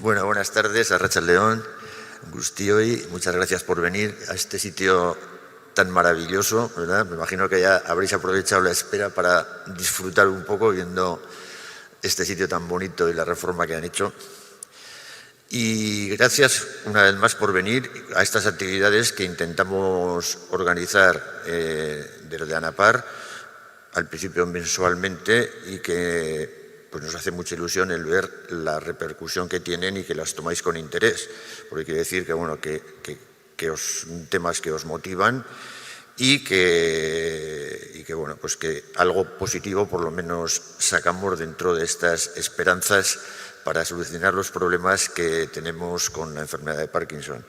Bueno, buenas tardes, Arratsaldeon, Guztioi. Muchas gracias por venir a este sitio tan maravilloso, ¿verdad? Me imagino que ya habréis aprovechado la espera para disfrutar un poco viendo este sitio tan bonito y la reforma que han hecho. Y gracias una vez más por venir a estas actividades que intentamos organizar desde ANAPAR, al principio mensualmente, y que pues nos hace mucha ilusión el ver la repercusión que tienen y que las tomáis con interés, porque quiere decir que, bueno, que temas que os motivan y que bueno, pues que algo positivo por lo menos sacamos dentro de estas esperanzas para solucionar los problemas que tenemos con la enfermedad de Parkinson.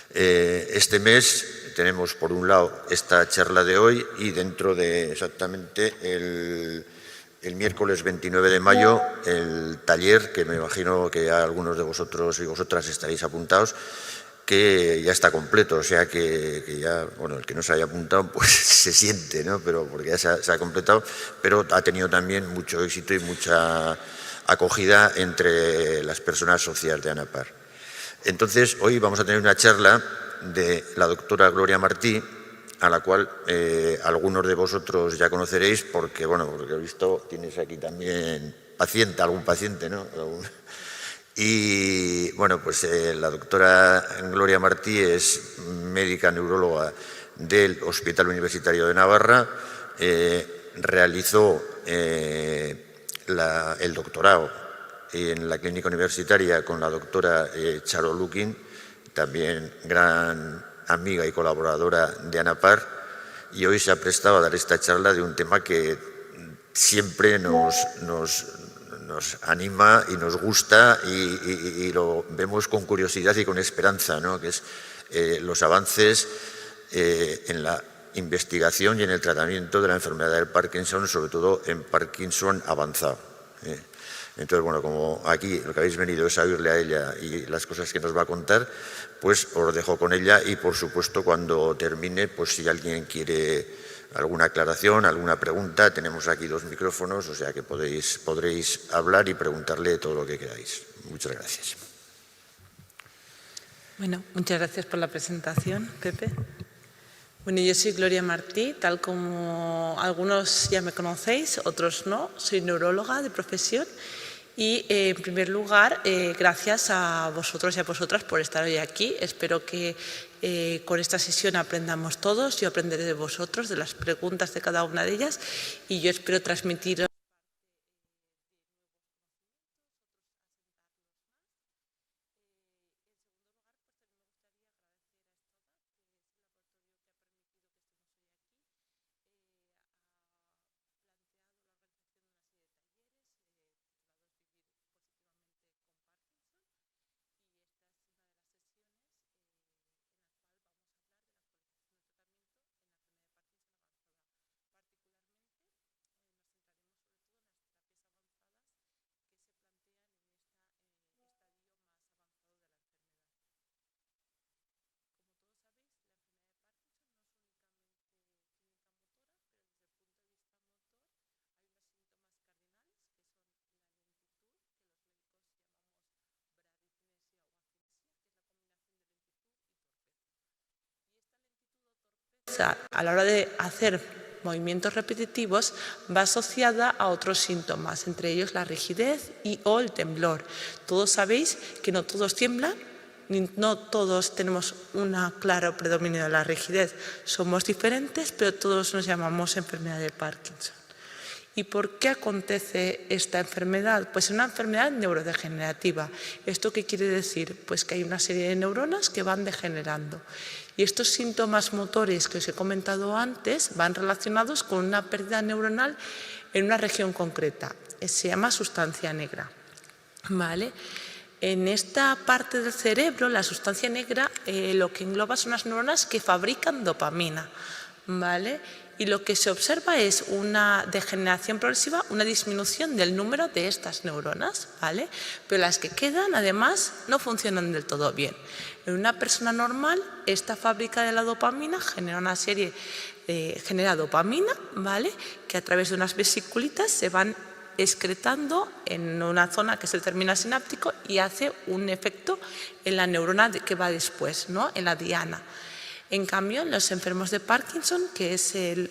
Este mes tenemos, por un lado, esta charla de hoy y dentro de exactamente el miércoles 29 de mayo, el taller, que me imagino que ya algunos de vosotros y vosotras estaréis apuntados, que ya está completo, o sea que ya, bueno, el que no se haya apuntado pues se siente, ¿no? Pero porque ya se ha completado, pero ha tenido también mucho éxito y mucha acogida entre las personas sociales de ANAPAR. Entonces, hoy vamos a tener una charla de la doctora Gloria Martí, a la cual algunos de vosotros ya conoceréis, porque, bueno, porque he visto, tienes aquí también algún paciente, ¿no? Y, bueno, pues la doctora Gloria Martí es médica neuróloga del Hospital Universitario de Navarra, realizó el doctorado en la clínica universitaria con la doctora Charo Lukin, también gran amiga y colaboradora de ANAPAR, y hoy se ha prestado a dar esta charla de un tema que siempre nos anima y nos gusta y lo vemos con curiosidad y con esperanza, ¿no? Que es los avances en la investigación y en el tratamiento de la enfermedad del Parkinson, sobre todo en Parkinson avanzado. Entonces, bueno, como aquí lo que habéis venido es a oírle a ella y las cosas que nos va a contar, pues os dejo con ella y, por supuesto, cuando termine, pues si alguien quiere alguna aclaración, alguna pregunta, tenemos aquí 2 micrófonos, o sea que podréis hablar y preguntarle todo lo que queráis. Muchas gracias. Bueno, muchas gracias por la presentación, Pepe. Bueno, yo soy Gloria Martí, tal como algunos ya me conocéis, otros no. Soy neuróloga de profesión y, en primer lugar, gracias a vosotros y a vosotras por estar hoy aquí. Espero que con esta sesión aprendamos todos. Yo aprenderé de vosotros, de las preguntas de cada una de ellas, y yo espero transmitir a la hora de hacer movimientos repetitivos va asociada a otros síntomas, entre ellos la rigidez o el temblor. Todos sabéis que no todos tiemblan, no todos tenemos un claro predominio de la rigidez. Somos diferentes, pero todos nos llamamos enfermedad de Parkinson. ¿Y por qué acontece esta enfermedad? Pues es una enfermedad neurodegenerativa. ¿Esto qué quiere decir? Pues que hay una serie de neuronas que van degenerando. Y estos síntomas motores que os he comentado antes van relacionados con una pérdida neuronal en una región concreta. Se llama sustancia negra. ¿Vale? En esta parte del cerebro, la sustancia negra lo que engloba son las neuronas que fabrican dopamina. ¿Vale? Y lo que se observa es una degeneración progresiva, una disminución del número de estas neuronas, ¿vale? Pero las que quedan, además, no funcionan del todo bien. En una persona normal, esta fábrica de la dopamina genera dopamina, ¿vale? Que a través de unas vesiculitas se van excretando en una zona que es el terminal sináptico y hace un efecto en la neurona que va después, ¿no? En la diana. En cambio, en los enfermos de Parkinson, que es el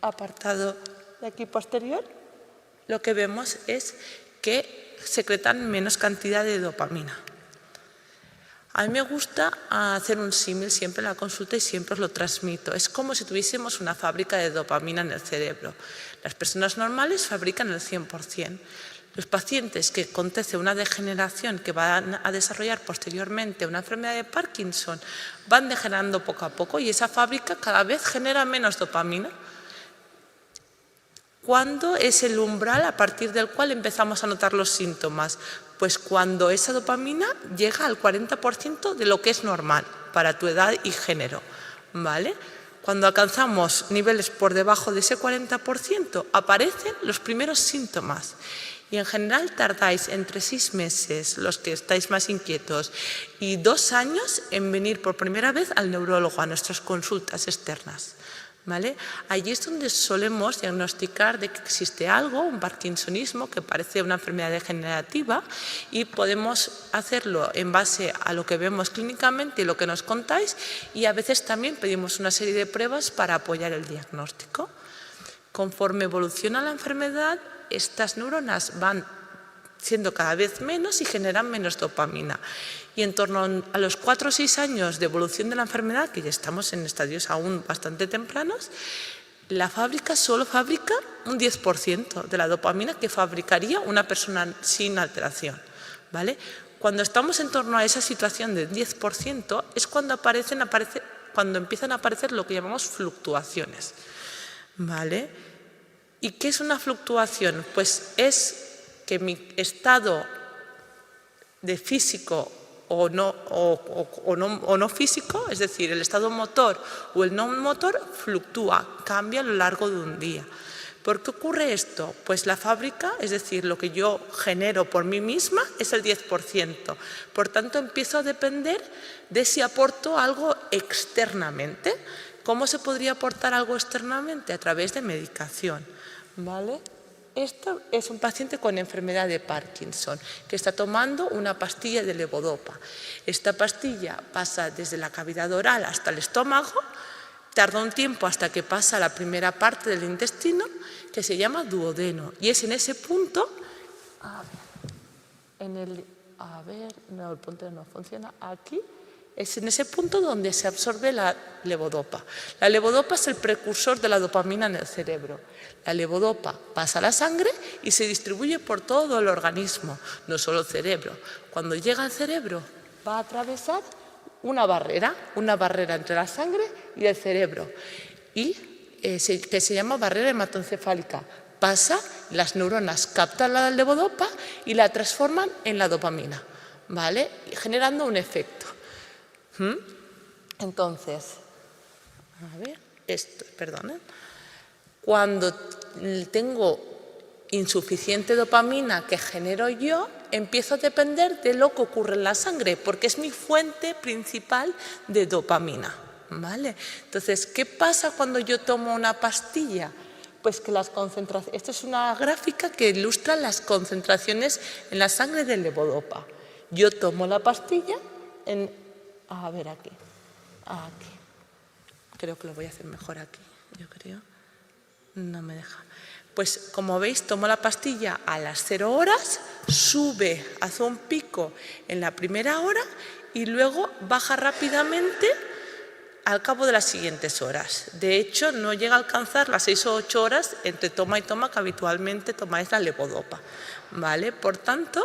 apartado de aquí posterior, lo que vemos es que secretan menos cantidad de dopamina. A mí me gusta hacer un símil siempre en la consulta y siempre os lo transmito. Es como si tuviésemos una fábrica de dopamina en el cerebro. Las personas normales fabrican el 100%. Los pacientes que acontece una degeneración que van a desarrollar posteriormente una enfermedad de Parkinson van degenerando poco a poco y esa fábrica cada vez genera menos dopamina. ¿Cuándo es el umbral a partir del cual empezamos a notar los síntomas? Pues cuando esa dopamina llega al 40% de lo que es normal para tu edad y género, ¿vale? Cuando alcanzamos niveles por debajo de ese 40%, aparecen los primeros síntomas. Y en general tardáis entre 6 meses, los que estáis más inquietos, y 2 años en venir por primera vez al neurólogo, a nuestras consultas externas. ¿Vale? Allí es donde solemos diagnosticar de que existe algo, un parkinsonismo, que parece una enfermedad degenerativa y podemos hacerlo en base a lo que vemos clínicamente y lo que nos contáis y a veces también pedimos una serie de pruebas para apoyar el diagnóstico. Conforme evoluciona la enfermedad, estas neuronas van siendo cada vez menos y generan menos dopamina. Y en torno a los 4 o 6 años de evolución de la enfermedad, que ya estamos en estadios aún bastante tempranos, la fábrica solo fabrica un 10% de la dopamina que fabricaría una persona sin alteración, ¿vale? Cuando estamos en torno a esa situación del 10% es cuando empiezan a aparecer lo que llamamos fluctuaciones, ¿vale? ¿Y qué es una fluctuación? Pues es que mi estado de físico o no físico, es decir, el estado motor o el no motor, fluctúa, cambia a lo largo de un día. ¿Por qué ocurre esto? Pues la fábrica, es decir, lo que yo genero por mí misma es el 10%. Por tanto, empiezo a depender de si aporto algo externamente. ¿Cómo se podría aportar algo externamente? A través de medicación, ¿vale? Esto es un paciente con enfermedad de Parkinson que está tomando una pastilla de levodopa. Esta pastilla pasa desde la cavidad oral hasta el estómago, tarda un tiempo hasta que pasa a la primera parte del intestino que se llama duodeno y es en ese punto, el punto no funciona aquí. Es en ese punto donde se absorbe la levodopa. La levodopa es el precursor de la dopamina en el cerebro. La levodopa pasa a la sangre y se distribuye por todo el organismo, no solo el cerebro. Cuando llega al cerebro va a atravesar una barrera entre la sangre y el cerebro, que se llama barrera hematoencefálica. Pasa, las neuronas captan la levodopa y la transforman en la dopamina, ¿vale? Generando un efecto. Entonces, cuando tengo insuficiente dopamina que genero yo, empiezo a depender de lo que ocurre en la sangre, porque es mi fuente principal de dopamina, ¿vale? Entonces, ¿qué pasa cuando yo tomo una pastilla? Pues que las concentraciones, esta es una gráfica que ilustra las concentraciones en la sangre de levodopa. Yo tomo la pastilla aquí. Creo que lo voy a hacer mejor aquí, yo creo. No me deja. Pues como veis, tomo la pastilla a las 0 horas, sube, hace un pico en la primera hora y luego baja rápidamente al cabo de las siguientes horas. De hecho, no llega a alcanzar las 6 o 8 horas entre toma y toma que habitualmente tomáis la levodopa, ¿vale? Por tanto,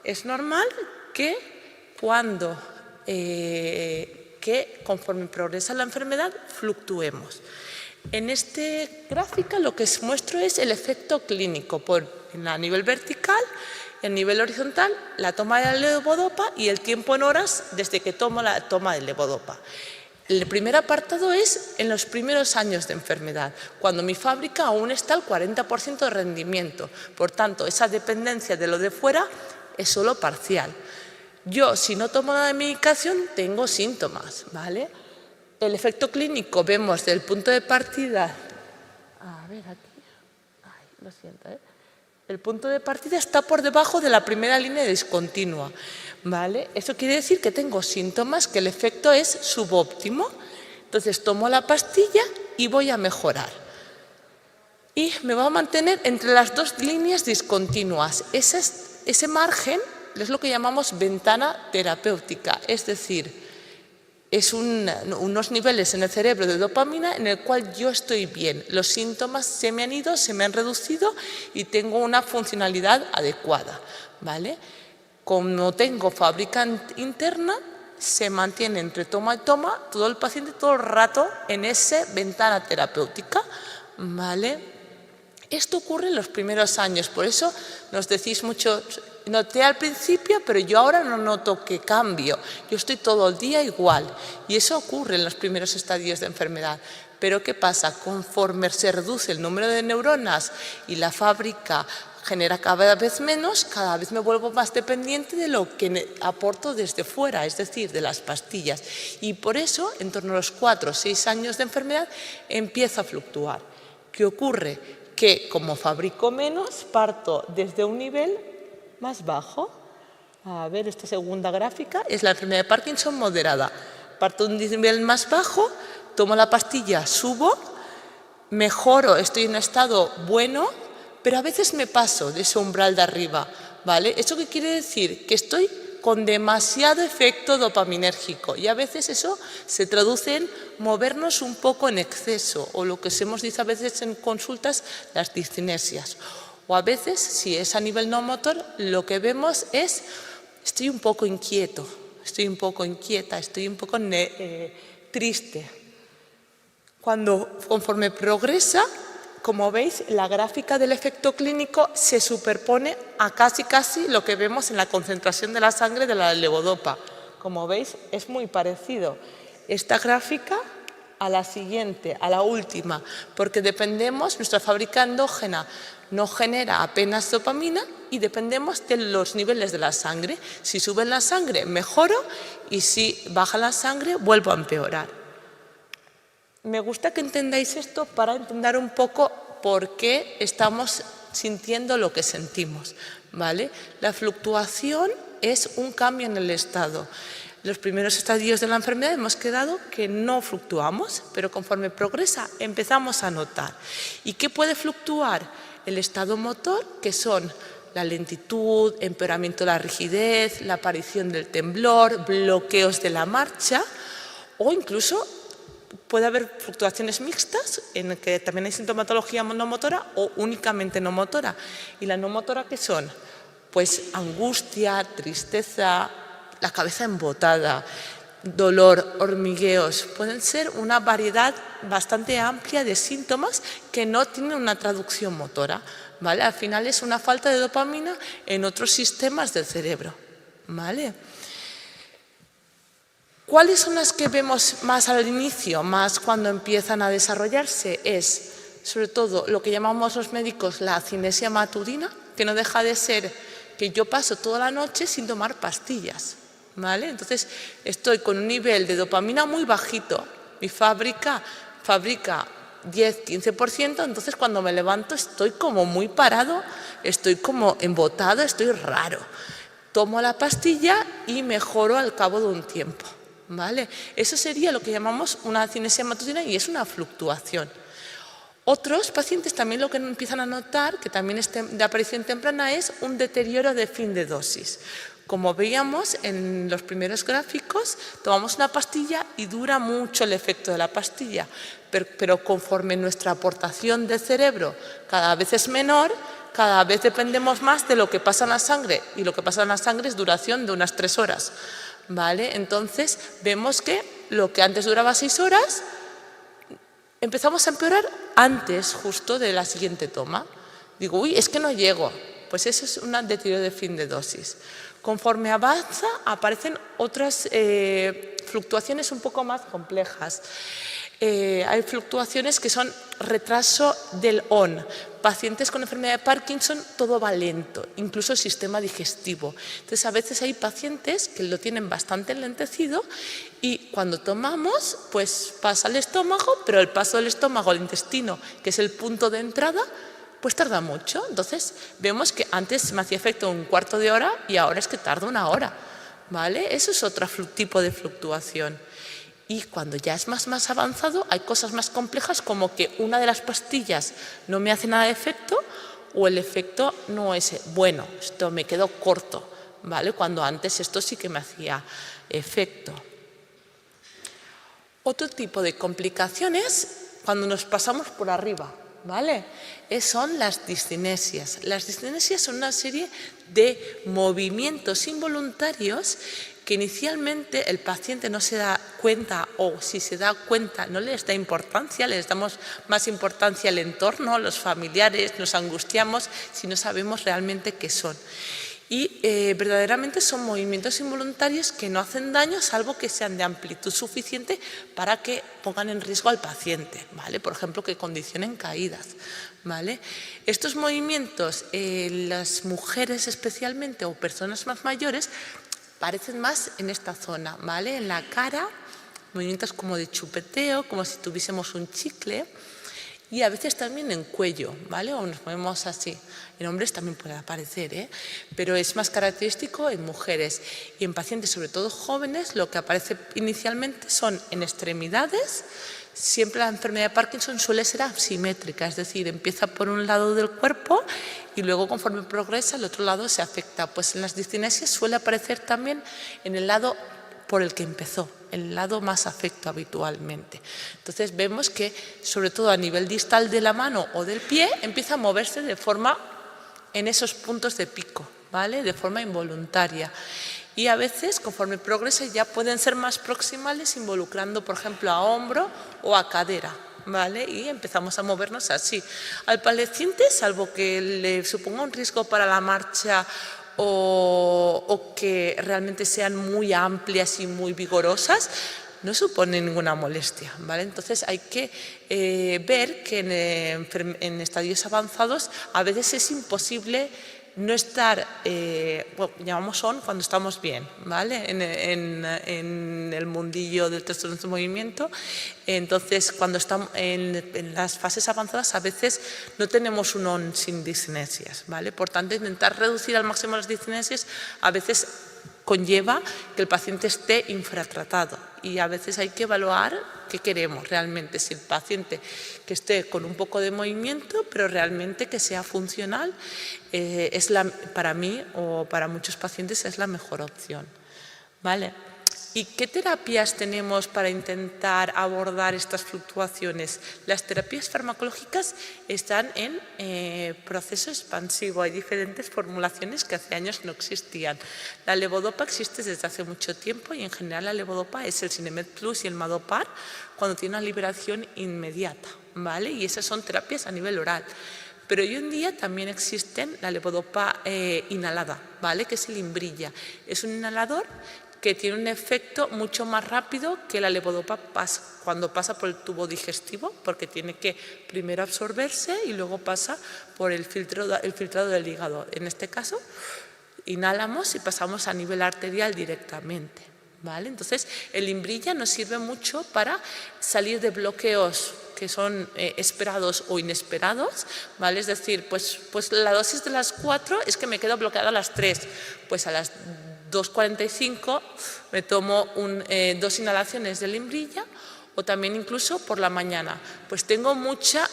es normal que conforme progresa la enfermedad fluctuemos. En esta gráfica lo que os muestro es el efecto clínico a nivel vertical y a nivel horizontal, la toma de la levodopa y el tiempo en horas desde que tomo la toma de levodopa. El primer apartado es en los primeros años de enfermedad, cuando mi fábrica aún está al 40% de rendimiento. Por tanto, esa dependencia de lo de fuera es solo parcial. Yo, si no tomo la medicación, tengo síntomas, ¿vale? El efecto clínico vemos desde el punto de partida. Lo siento, El punto de partida está por debajo de la primera línea discontinua, ¿vale? Eso quiere decir que tengo síntomas que el efecto es subóptimo. Entonces tomo la pastilla y voy a mejorar. Y me va a mantener entre las dos líneas discontinuas. Ese margen es lo que llamamos ventana terapéutica, es decir, es unos niveles en el cerebro de dopamina en el cual yo estoy bien. Los síntomas se me han ido, se me han reducido y tengo una funcionalidad adecuada, ¿vale? Como tengo fábrica interna, se mantiene entre toma y toma todo el paciente todo el rato en esa ventana terapéutica, ¿vale? Esto ocurre en los primeros años, por eso nos decís mucho, noté al principio, pero yo ahora no noto que cambio, yo estoy todo el día igual. Y eso ocurre en los primeros estadios de enfermedad. Pero ¿qué pasa? Conforme se reduce el número de neuronas y la fábrica genera cada vez menos, cada vez me vuelvo más dependiente de lo que aporto desde fuera, es decir, de las pastillas. Y por eso, en torno a los 4 o 6 años de enfermedad, empieza a fluctuar. ¿Qué ocurre? Que como fabrico menos, parto desde un nivel más bajo. A ver, esta segunda gráfica es la enfermedad de Parkinson moderada. Parto de un nivel más bajo, tomo la pastilla, subo, mejoro, estoy en un estado bueno, pero a veces me paso de ese umbral de arriba, ¿vale? ¿Eso qué quiere decir? Que estoy con demasiado efecto dopaminérgico y a veces eso se traduce en movernos un poco en exceso o lo que se nos dice a veces en consultas, las discinesias. O a veces, si es a nivel no motor, lo que vemos es, estoy un poco inquieto, estoy un poco inquieta, estoy un poco triste. Conforme progresa, como veis, la gráfica del efecto clínico se superpone a casi lo que vemos en la concentración de la sangre de la levodopa. Como veis, es muy parecido esta gráfica a la siguiente, a la última, porque dependemos, nuestra fábrica endógena no genera apenas dopamina y dependemos de los niveles de la sangre. Si sube la sangre, mejoro y si baja la sangre, vuelvo a empeorar. Me gusta que entendáis esto para entender un poco por qué estamos sintiendo lo que sentimos, ¿vale? La fluctuación es un cambio en el estado. En los primeros estadios de la enfermedad hemos quedado que no fluctuamos, pero conforme progresa empezamos a notar. ¿Y qué puede fluctuar? El estado motor, que son la lentitud, empeoramiento de la rigidez, la aparición del temblor, bloqueos de la marcha o incluso puede haber fluctuaciones mixtas en que también hay sintomatología no motora o únicamente no motora. ¿Y la no motora qué son? Pues angustia, tristeza, la cabeza embotada, dolor, hormigueos. Pueden ser una variedad bastante amplia de síntomas que no tienen una traducción motora, ¿vale? Al final es una falta de dopamina en otros sistemas del cerebro, ¿vale? ¿Cuáles son las que vemos más al inicio, más cuando empiezan a desarrollarse? Es, sobre todo, lo que llamamos los médicos la cinesia matutina, que no deja de ser que yo paso toda la noche sin tomar pastillas, ¿vale? Entonces, estoy con un nivel de dopamina muy bajito. Mi fabrica 10-15%, entonces cuando me levanto estoy como muy parado, estoy como embotado, estoy raro. Tomo la pastilla y mejoro al cabo de un tiempo. ¿Vale? Eso sería lo que llamamos una cinesia matutina y es una fluctuación. Otros pacientes también lo que empiezan a notar, que también es de aparición temprana, es un deterioro de fin de dosis. Como veíamos en los primeros gráficos, tomamos una pastilla y dura mucho el efecto de la pastilla, pero conforme nuestra aportación de cerebro cada vez es menor, cada vez dependemos más de lo que pasa en la sangre y lo que pasa en la sangre es duración de unas 3 horas. ¿Vale? Entonces vemos que lo que antes duraba 6 horas empezamos a empeorar antes justo de la siguiente toma. Digo, uy, es que no llego. Pues eso es un deterioro de fin de dosis. Conforme avanza aparecen otras fluctuaciones un poco más complejas. Hay fluctuaciones que son retraso del ON. Pacientes con enfermedad de Parkinson, todo va lento, incluso el sistema digestivo. Entonces, a veces hay pacientes que lo tienen bastante enlentecido y cuando tomamos, pues pasa al estómago, pero el paso del estómago al intestino, que es el punto de entrada, pues tarda mucho. Entonces vemos que antes me hacía efecto un cuarto de hora y ahora es que tarda una hora, ¿vale? Eso es otro tipo de fluctuación. Y cuando ya es más avanzado, hay cosas más complejas como que una de las pastillas no me hace nada de efecto o el efecto no es bueno, esto me quedó corto, ¿vale? Cuando antes esto sí que me hacía efecto. Otro tipo de complicaciones cuando nos pasamos por arriba, ¿vale? Son las discinesias. Las discinesias son una serie de movimientos involuntarios que inicialmente el paciente no se da cuenta, o si se da cuenta no les da importancia, les damos más importancia al entorno, los familiares, nos angustiamos si no sabemos realmente qué son. Y verdaderamente son movimientos involuntarios que no hacen daño salvo que sean de amplitud suficiente para que pongan en riesgo al paciente, ¿vale? Por ejemplo, que condicionen caídas, ¿vale? Estos movimientos, las mujeres especialmente o personas más mayores, parecen más en esta zona, ¿vale? En la cara, movimientos como de chupeteo, como si tuviésemos un chicle, y a veces también en cuello, ¿vale? O nos movemos así. En hombres también puede aparecer, pero es más característico en mujeres. Y en pacientes, sobre todo jóvenes, lo que aparece inicialmente son en extremidades. Siempre la enfermedad de Parkinson suele ser asimétrica, es decir, empieza por un lado del cuerpo y luego conforme progresa el otro lado se afecta. Pues en las discinesias suele aparecer también en el lado por el que empezó, el lado más afecto habitualmente. Entonces vemos que, sobre todo a nivel distal de la mano o del pie, empieza a moverse de forma en esos puntos de pico, ¿vale? De forma involuntaria. Y a veces, conforme progresa, ya pueden ser más proximales, involucrando, por ejemplo, a hombro o a cadera, ¿vale? Y empezamos a movernos así. Al paciente, salvo que le suponga un riesgo para la marcha o que realmente sean muy amplias y muy vigorosas, no supone ninguna molestia, ¿vale? Entonces hay que ver que en estadios avanzados a veces es imposible no estar, bueno, llamamos on cuando estamos bien, ¿vale? En el mundillo del trastorno de movimiento. Entonces, cuando estamos en las fases avanzadas, a veces no tenemos un on sin discinesias, ¿vale? Por tanto, intentar reducir al máximo las discinesias a veces conlleva que el paciente esté infratratado y a veces hay que evaluar qué queremos realmente, si el paciente que esté con un poco de movimiento pero realmente que sea funcional, para mí o para muchos pacientes es la mejor opción, ¿vale? ¿Y qué terapias tenemos para intentar abordar estas fluctuaciones? Las terapias farmacológicas están en proceso expansivo. Hay diferentes formulaciones que hace años no existían. La levodopa existe desde hace mucho tiempo y en general la levodopa es el Sinemet Plus y el Madopar cuando tiene una liberación inmediata, ¿vale? Y esas son terapias a nivel oral. Pero hoy en día también existen la levodopa inhalada, ¿vale? Que es el Imbrilla. Es un inhalador que tiene un efecto mucho más rápido que la levodopa cuando pasa por el tubo digestivo, porque tiene que primero absorberse y luego pasa por el filtrado del hígado. En este caso, inhalamos y pasamos a nivel arterial directamente, ¿vale? Entonces, el Imbrilla nos sirve mucho para salir de bloqueos que son esperados o inesperados, ¿vale? Es decir, pues la dosis de las 4 es que me quedo bloqueada a las 3, pues a las 2:45 me tomo 2 inhalaciones del Imbrilla o también incluso por la mañana. Pues tengo mucha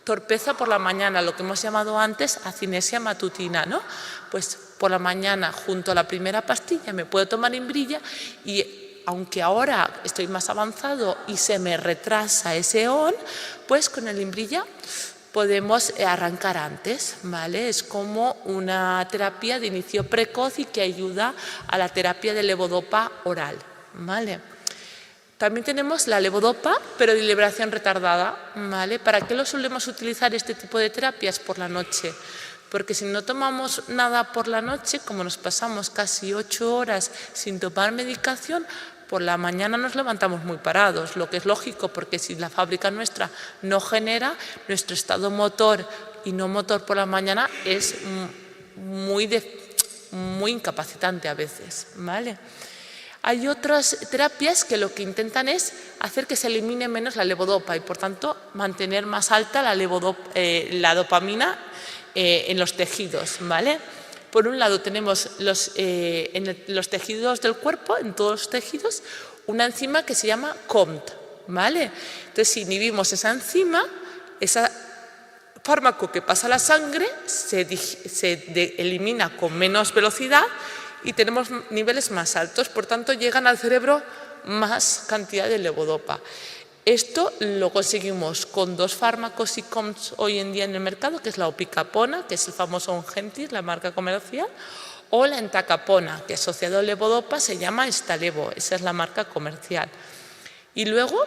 torpeza por la mañana, lo que hemos llamado antes acinesia matutina, ¿no? Pues por la mañana junto a la primera pastilla me puedo tomar Imbrilla y aunque ahora estoy más avanzado y se me retrasa ese ON, pues con el Imbrilla podemos arrancar antes, ¿vale? Es como una terapia de inicio precoz y que ayuda a la terapia de levodopa oral, ¿vale? También tenemos la levodopa, pero de liberación retardada, ¿vale? ¿Para qué lo solemos utilizar este tipo de terapias? Por la noche. Porque si no tomamos nada por la noche, como nos pasamos casi 8 horas sin tomar medicación, por la mañana nos levantamos muy parados, lo que es lógico porque si la fábrica nuestra no genera, nuestro estado motor y no motor por la mañana es muy incapacitante a veces, ¿vale? Hay otras terapias que lo que intentan es hacer que se elimine menos la levodopa y, por tanto, mantener más alta la dopamina en los tejidos, ¿vale? Por un lado tenemos en los tejidos del cuerpo, en todos los tejidos, una enzima que se llama COMT, ¿vale? Entonces, si inhibimos esa enzima, ese fármaco que pasa a la sangre se elimina con menos velocidad y tenemos niveles más altos, por tanto llegan al cerebro más cantidad de levodopa. Esto lo conseguimos con 2 fármacos y COMTs hoy en día en el mercado, que es la opicapona, que es el famoso Ongentys, la marca comercial, o la entacapona, que asociado a levodopa se llama Stalevo, esa es la marca comercial. Y luego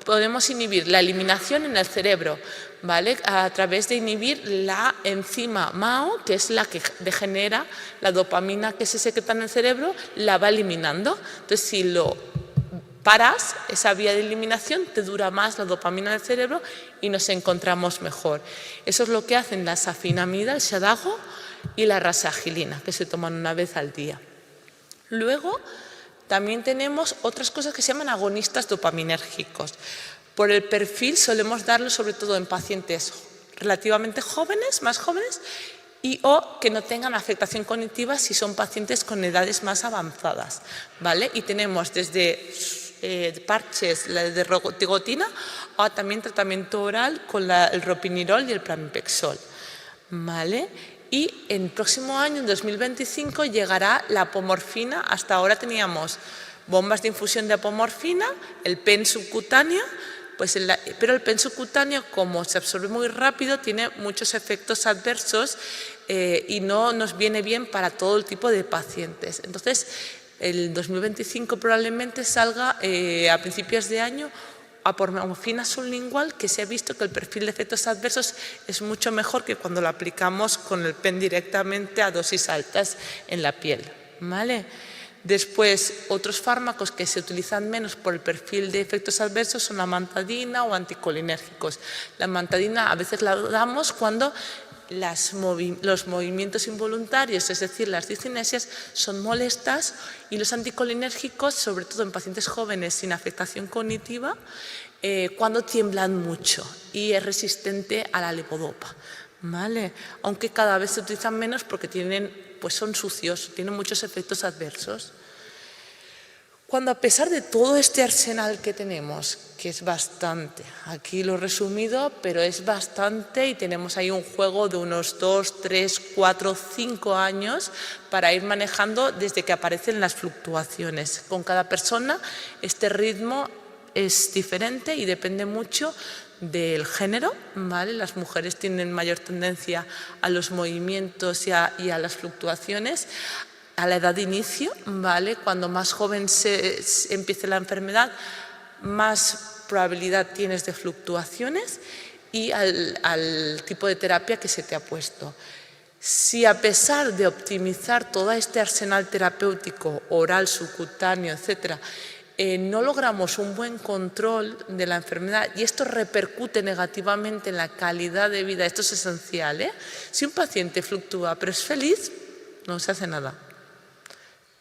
podemos inhibir la eliminación en el cerebro, ¿vale? A través de inhibir la enzima MAO, que es la que degenera la dopamina que se secreta en el cerebro, la va eliminando. Entonces, si lo paras, esa vía de eliminación, te dura más la dopamina del cerebro y nos encontramos mejor. Eso es lo que hacen la safinamida, el Xadago y la rasagilina, que se toman una vez al día. Luego, también tenemos otras cosas que se llaman agonistas dopaminérgicos. Por el perfil solemos darlo sobre todo en pacientes relativamente jóvenes, más jóvenes, o que no tengan afectación cognitiva si son pacientes con edades más avanzadas, ¿vale? Y tenemos desde parches de rogotina o también tratamiento oral con el ropinirol y el pramipexol, ¿vale? Y en el próximo año, en 2025, llegará la apomorfina. Hasta ahora teníamos bombas de infusión de apomorfina, el pen subcutáneo, pero el pen subcutáneo, como se absorbe muy rápido, tiene muchos efectos adversos y no nos viene bien para todo el tipo de pacientes. Entonces, el 2025 probablemente salga a principios de año apomorfina sublingual, que se ha visto que el perfil de efectos adversos es mucho mejor que cuando lo aplicamos con el pen directamente a dosis altas en la piel, ¿vale? Después, otros fármacos que se utilizan menos por el perfil de efectos adversos son la mantadina o anticolinérgicos. La mantadina a veces la damos cuando los movimientos involuntarios, es decir, las discinesias, son molestas, y los anticolinérgicos, sobre todo en pacientes jóvenes sin afectación cognitiva, cuando tiemblan mucho y es resistente a la levodopa, ¿vale? Aunque cada vez se utilizan menos porque son sucios, tienen muchos efectos adversos. Cuando, a pesar de todo este arsenal que tenemos, que es bastante, aquí lo he resumido, pero es bastante, y tenemos ahí un juego de unos 2, 3, 4, 5 años para ir manejando desde que aparecen las fluctuaciones. Con cada persona este ritmo es diferente y depende mucho del género, ¿vale? Las mujeres tienen mayor tendencia a los movimientos y a las fluctuaciones. A la edad de inicio, ¿vale? Cuando más joven empiece la enfermedad, más probabilidad tienes de fluctuaciones y al tipo de terapia que se te ha puesto. Si, a pesar de optimizar todo este arsenal terapéutico, oral, subcutáneo, etcétera, no logramos un buen control de la enfermedad y esto repercute negativamente en la calidad de vida, esto es esencial, ¿eh? Si un paciente fluctúa pero es feliz, no se hace nada.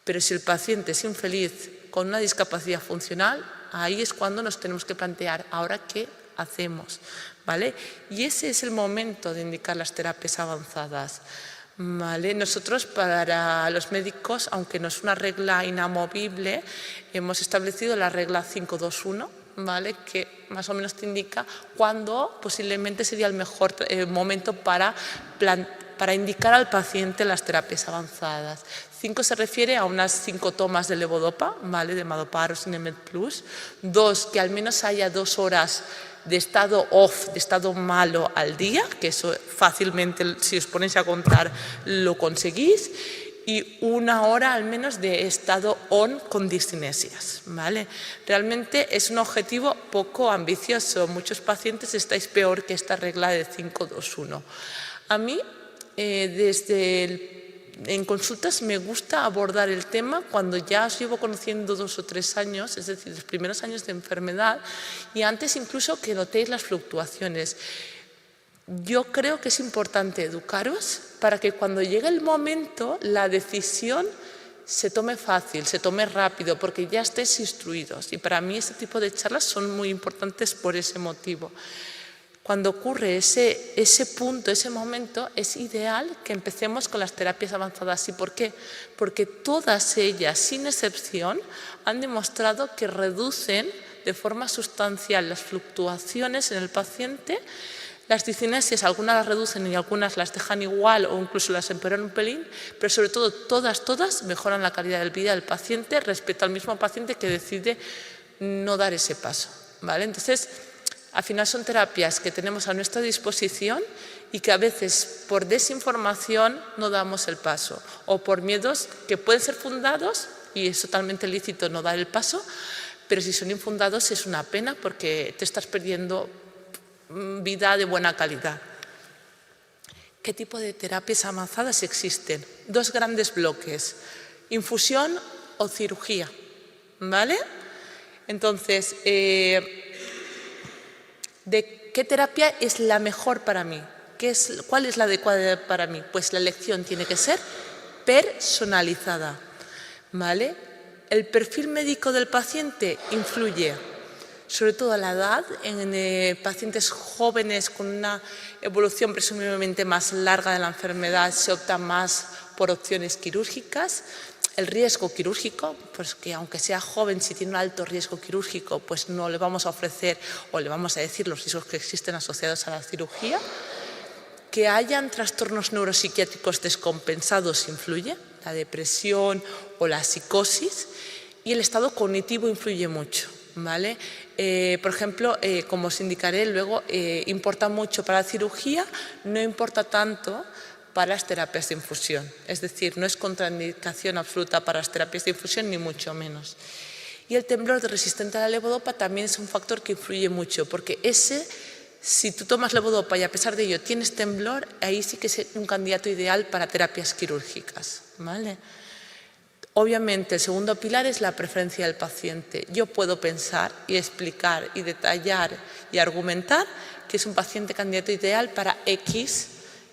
Pero si el paciente es infeliz con una discapacidad funcional, ahí es cuando nos tenemos que plantear, ¿ahora qué hacemos? ¿Vale? Y ese es el momento de indicar las terapias avanzadas, ¿vale? Nosotros, para los médicos, aunque no es una regla inamovible, hemos establecido la regla 5-2-1, ¿vale? Que más o menos te indica cuándo posiblemente sería el mejor momento para indicar al paciente las terapias avanzadas. 5 se refiere a unas 5 tomas de levodopa, ¿vale? De Madopar o Sinemet Plus. 2, que al menos haya 2 horas de estado off, de estado malo al día, que eso fácilmente, si os ponéis a contar, lo conseguís. Y 1 hora al menos de estado on con discinesias, ¿vale? Realmente es un objetivo poco ambicioso. Muchos pacientes estáis peor que esta regla de 5-2-1. A mí, en consultas me gusta abordar el tema cuando ya os llevo conociendo 2 o 3 años, es decir, los primeros años de enfermedad, y antes incluso que notéis las fluctuaciones. Yo creo que es importante educaros para que cuando llegue el momento la decisión se tome fácil, se tome rápido, porque ya estéis instruidos. Y para mí este tipo de charlas son muy importantes por ese motivo. Cuando ocurre ese punto, ese momento, es ideal que empecemos con las terapias avanzadas. ¿Y por qué? Porque todas ellas, sin excepción, han demostrado que reducen de forma sustancial las fluctuaciones en el paciente. Las discinesias, algunas las reducen y algunas las dejan igual o incluso las empeoran un pelín, pero sobre todo todas mejoran la calidad de vida del paciente respecto al mismo paciente que decide no dar ese paso, ¿vale? Entonces, al final son terapias que tenemos a nuestra disposición y que a veces por desinformación no damos el paso o por miedos que pueden ser fundados y es totalmente lícito no dar el paso, pero si son infundados es una pena porque te estás perdiendo vida de buena calidad. ¿Qué tipo de terapias avanzadas existen? Dos grandes bloques, infusión o cirugía, ¿vale? Entonces, ¿de qué terapia es la mejor para mí? ¿Cuál es la adecuada para mí? Pues la elección tiene que ser personalizada, ¿vale? El perfil médico del paciente influye, sobre todo a la edad, en pacientes jóvenes con una evolución presumiblemente más larga de la enfermedad se opta más por opciones quirúrgicas. El riesgo quirúrgico, pues que aunque sea joven, si tiene un alto riesgo quirúrgico, pues no le vamos a ofrecer o le vamos a decir los riesgos que existen asociados a la cirugía. Que hayan trastornos neuropsiquiátricos descompensados influye, la depresión o la psicosis, y el estado cognitivo influye mucho, ¿vale? Por ejemplo, como os indicaré luego, importa mucho para la cirugía, no importa tanto para las terapias de infusión. Es decir, no es contraindicación absoluta para las terapias de infusión, ni mucho menos. Y el temblor resistente a la levodopa también es un factor que influye mucho, porque si tú tomas levodopa y a pesar de ello tienes temblor, ahí sí que es un candidato ideal para terapias quirúrgicas, ¿vale? Obviamente, el segundo pilar es la preferencia del paciente. Yo puedo pensar y explicar y detallar y argumentar que es un paciente candidato ideal para X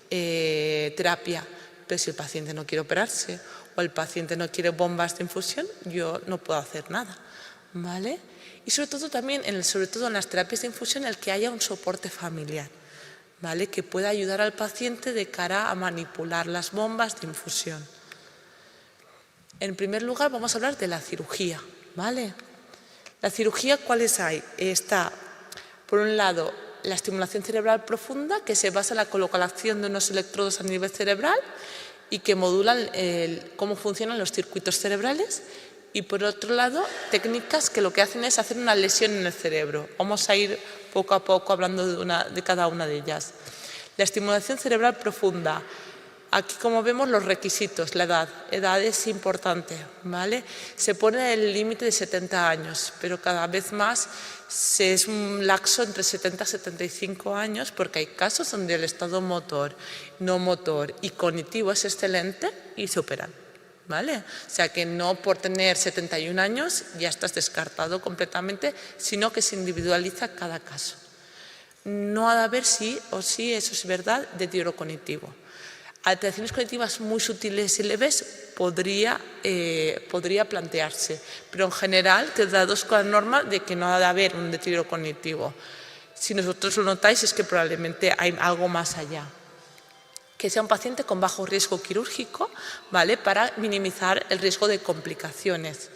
terapia, pero si el paciente no quiere operarse o el paciente no quiere bombas de infusión, yo no puedo hacer nada, ¿vale? Y sobre todo también, sobre todo en las terapias de infusión, el que haya un soporte familiar, ¿vale? Que pueda ayudar al paciente de cara a manipular las bombas de infusión. En primer lugar, vamos a hablar de la cirugía, ¿vale? La cirugía, ¿cuáles hay? Está, por un lado, la estimulación cerebral profunda, que se basa en la colocación de unos electrodos a nivel cerebral y que modulan cómo funcionan los circuitos cerebrales. Y por otro lado, técnicas que lo que hacen es hacer una lesión en el cerebro. Vamos a ir poco a poco hablando de cada una de ellas. La estimulación cerebral profunda. Aquí, como vemos, los requisitos, la edad. Edad es importante, ¿vale? Se pone el límite de 70 años, pero cada vez más es un lapso entre 70 y 75 años, porque hay casos donde el estado motor, no motor y cognitivo es excelente y se operan, ¿vale? O sea que no por tener 71 años ya estás descartado completamente, sino que se individualiza cada caso. No ha de haber sí o sí, eso es verdad, deterioro cognitivo. Alteraciones cognitivas muy sutiles y leves podría plantearse, pero en general quedados con la norma de que no ha de haber un deterioro cognitivo. Si vosotros lo notáis es que probablemente hay algo más allá. Que sea un paciente con bajo riesgo quirúrgico, ¿vale? Para minimizar el riesgo de complicaciones.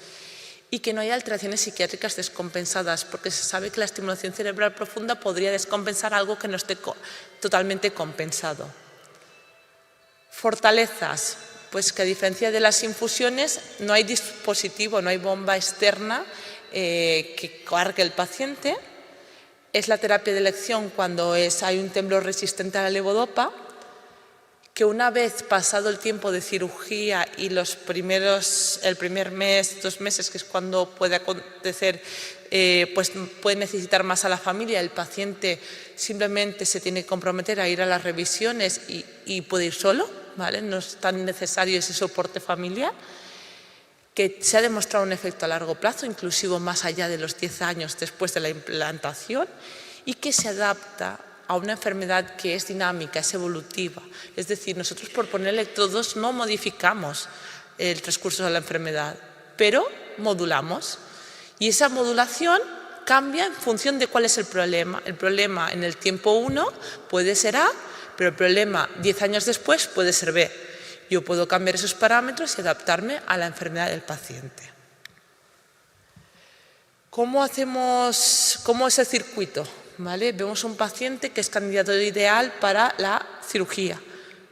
Y que no haya alteraciones psiquiátricas descompensadas, porque se sabe que la estimulación cerebral profunda podría descompensar algo que no esté totalmente compensado. Fortalezas, pues que a diferencia de las infusiones no hay dispositivo, no hay bomba externa que cargue el paciente. Es la terapia de elección cuando hay un temblor resistente a la levodopa, que una vez pasado el tiempo de cirugía y el primer mes, 2 meses, que es cuando puede acontecer, pues puede necesitar más a la familia, el paciente simplemente se tiene que comprometer a ir a las revisiones y puede ir solo, ¿vale? No es tan necesario ese soporte familiar, que se ha demostrado un efecto a largo plazo, inclusive más allá de los 10 años después de la implantación, y que se adapta a una enfermedad que es dinámica, es evolutiva. Es decir, nosotros por poner electrodos no modificamos el transcurso de la enfermedad, pero modulamos. Y esa modulación cambia en función de cuál es el problema. El problema en el tiempo 1 puede ser A, pero el problema 10 años después puede ser B. Yo puedo cambiar esos parámetros y adaptarme a la enfermedad del paciente. ¿Cómo es el circuito? ¿Vale? Vemos un paciente que es candidato ideal para la cirugía.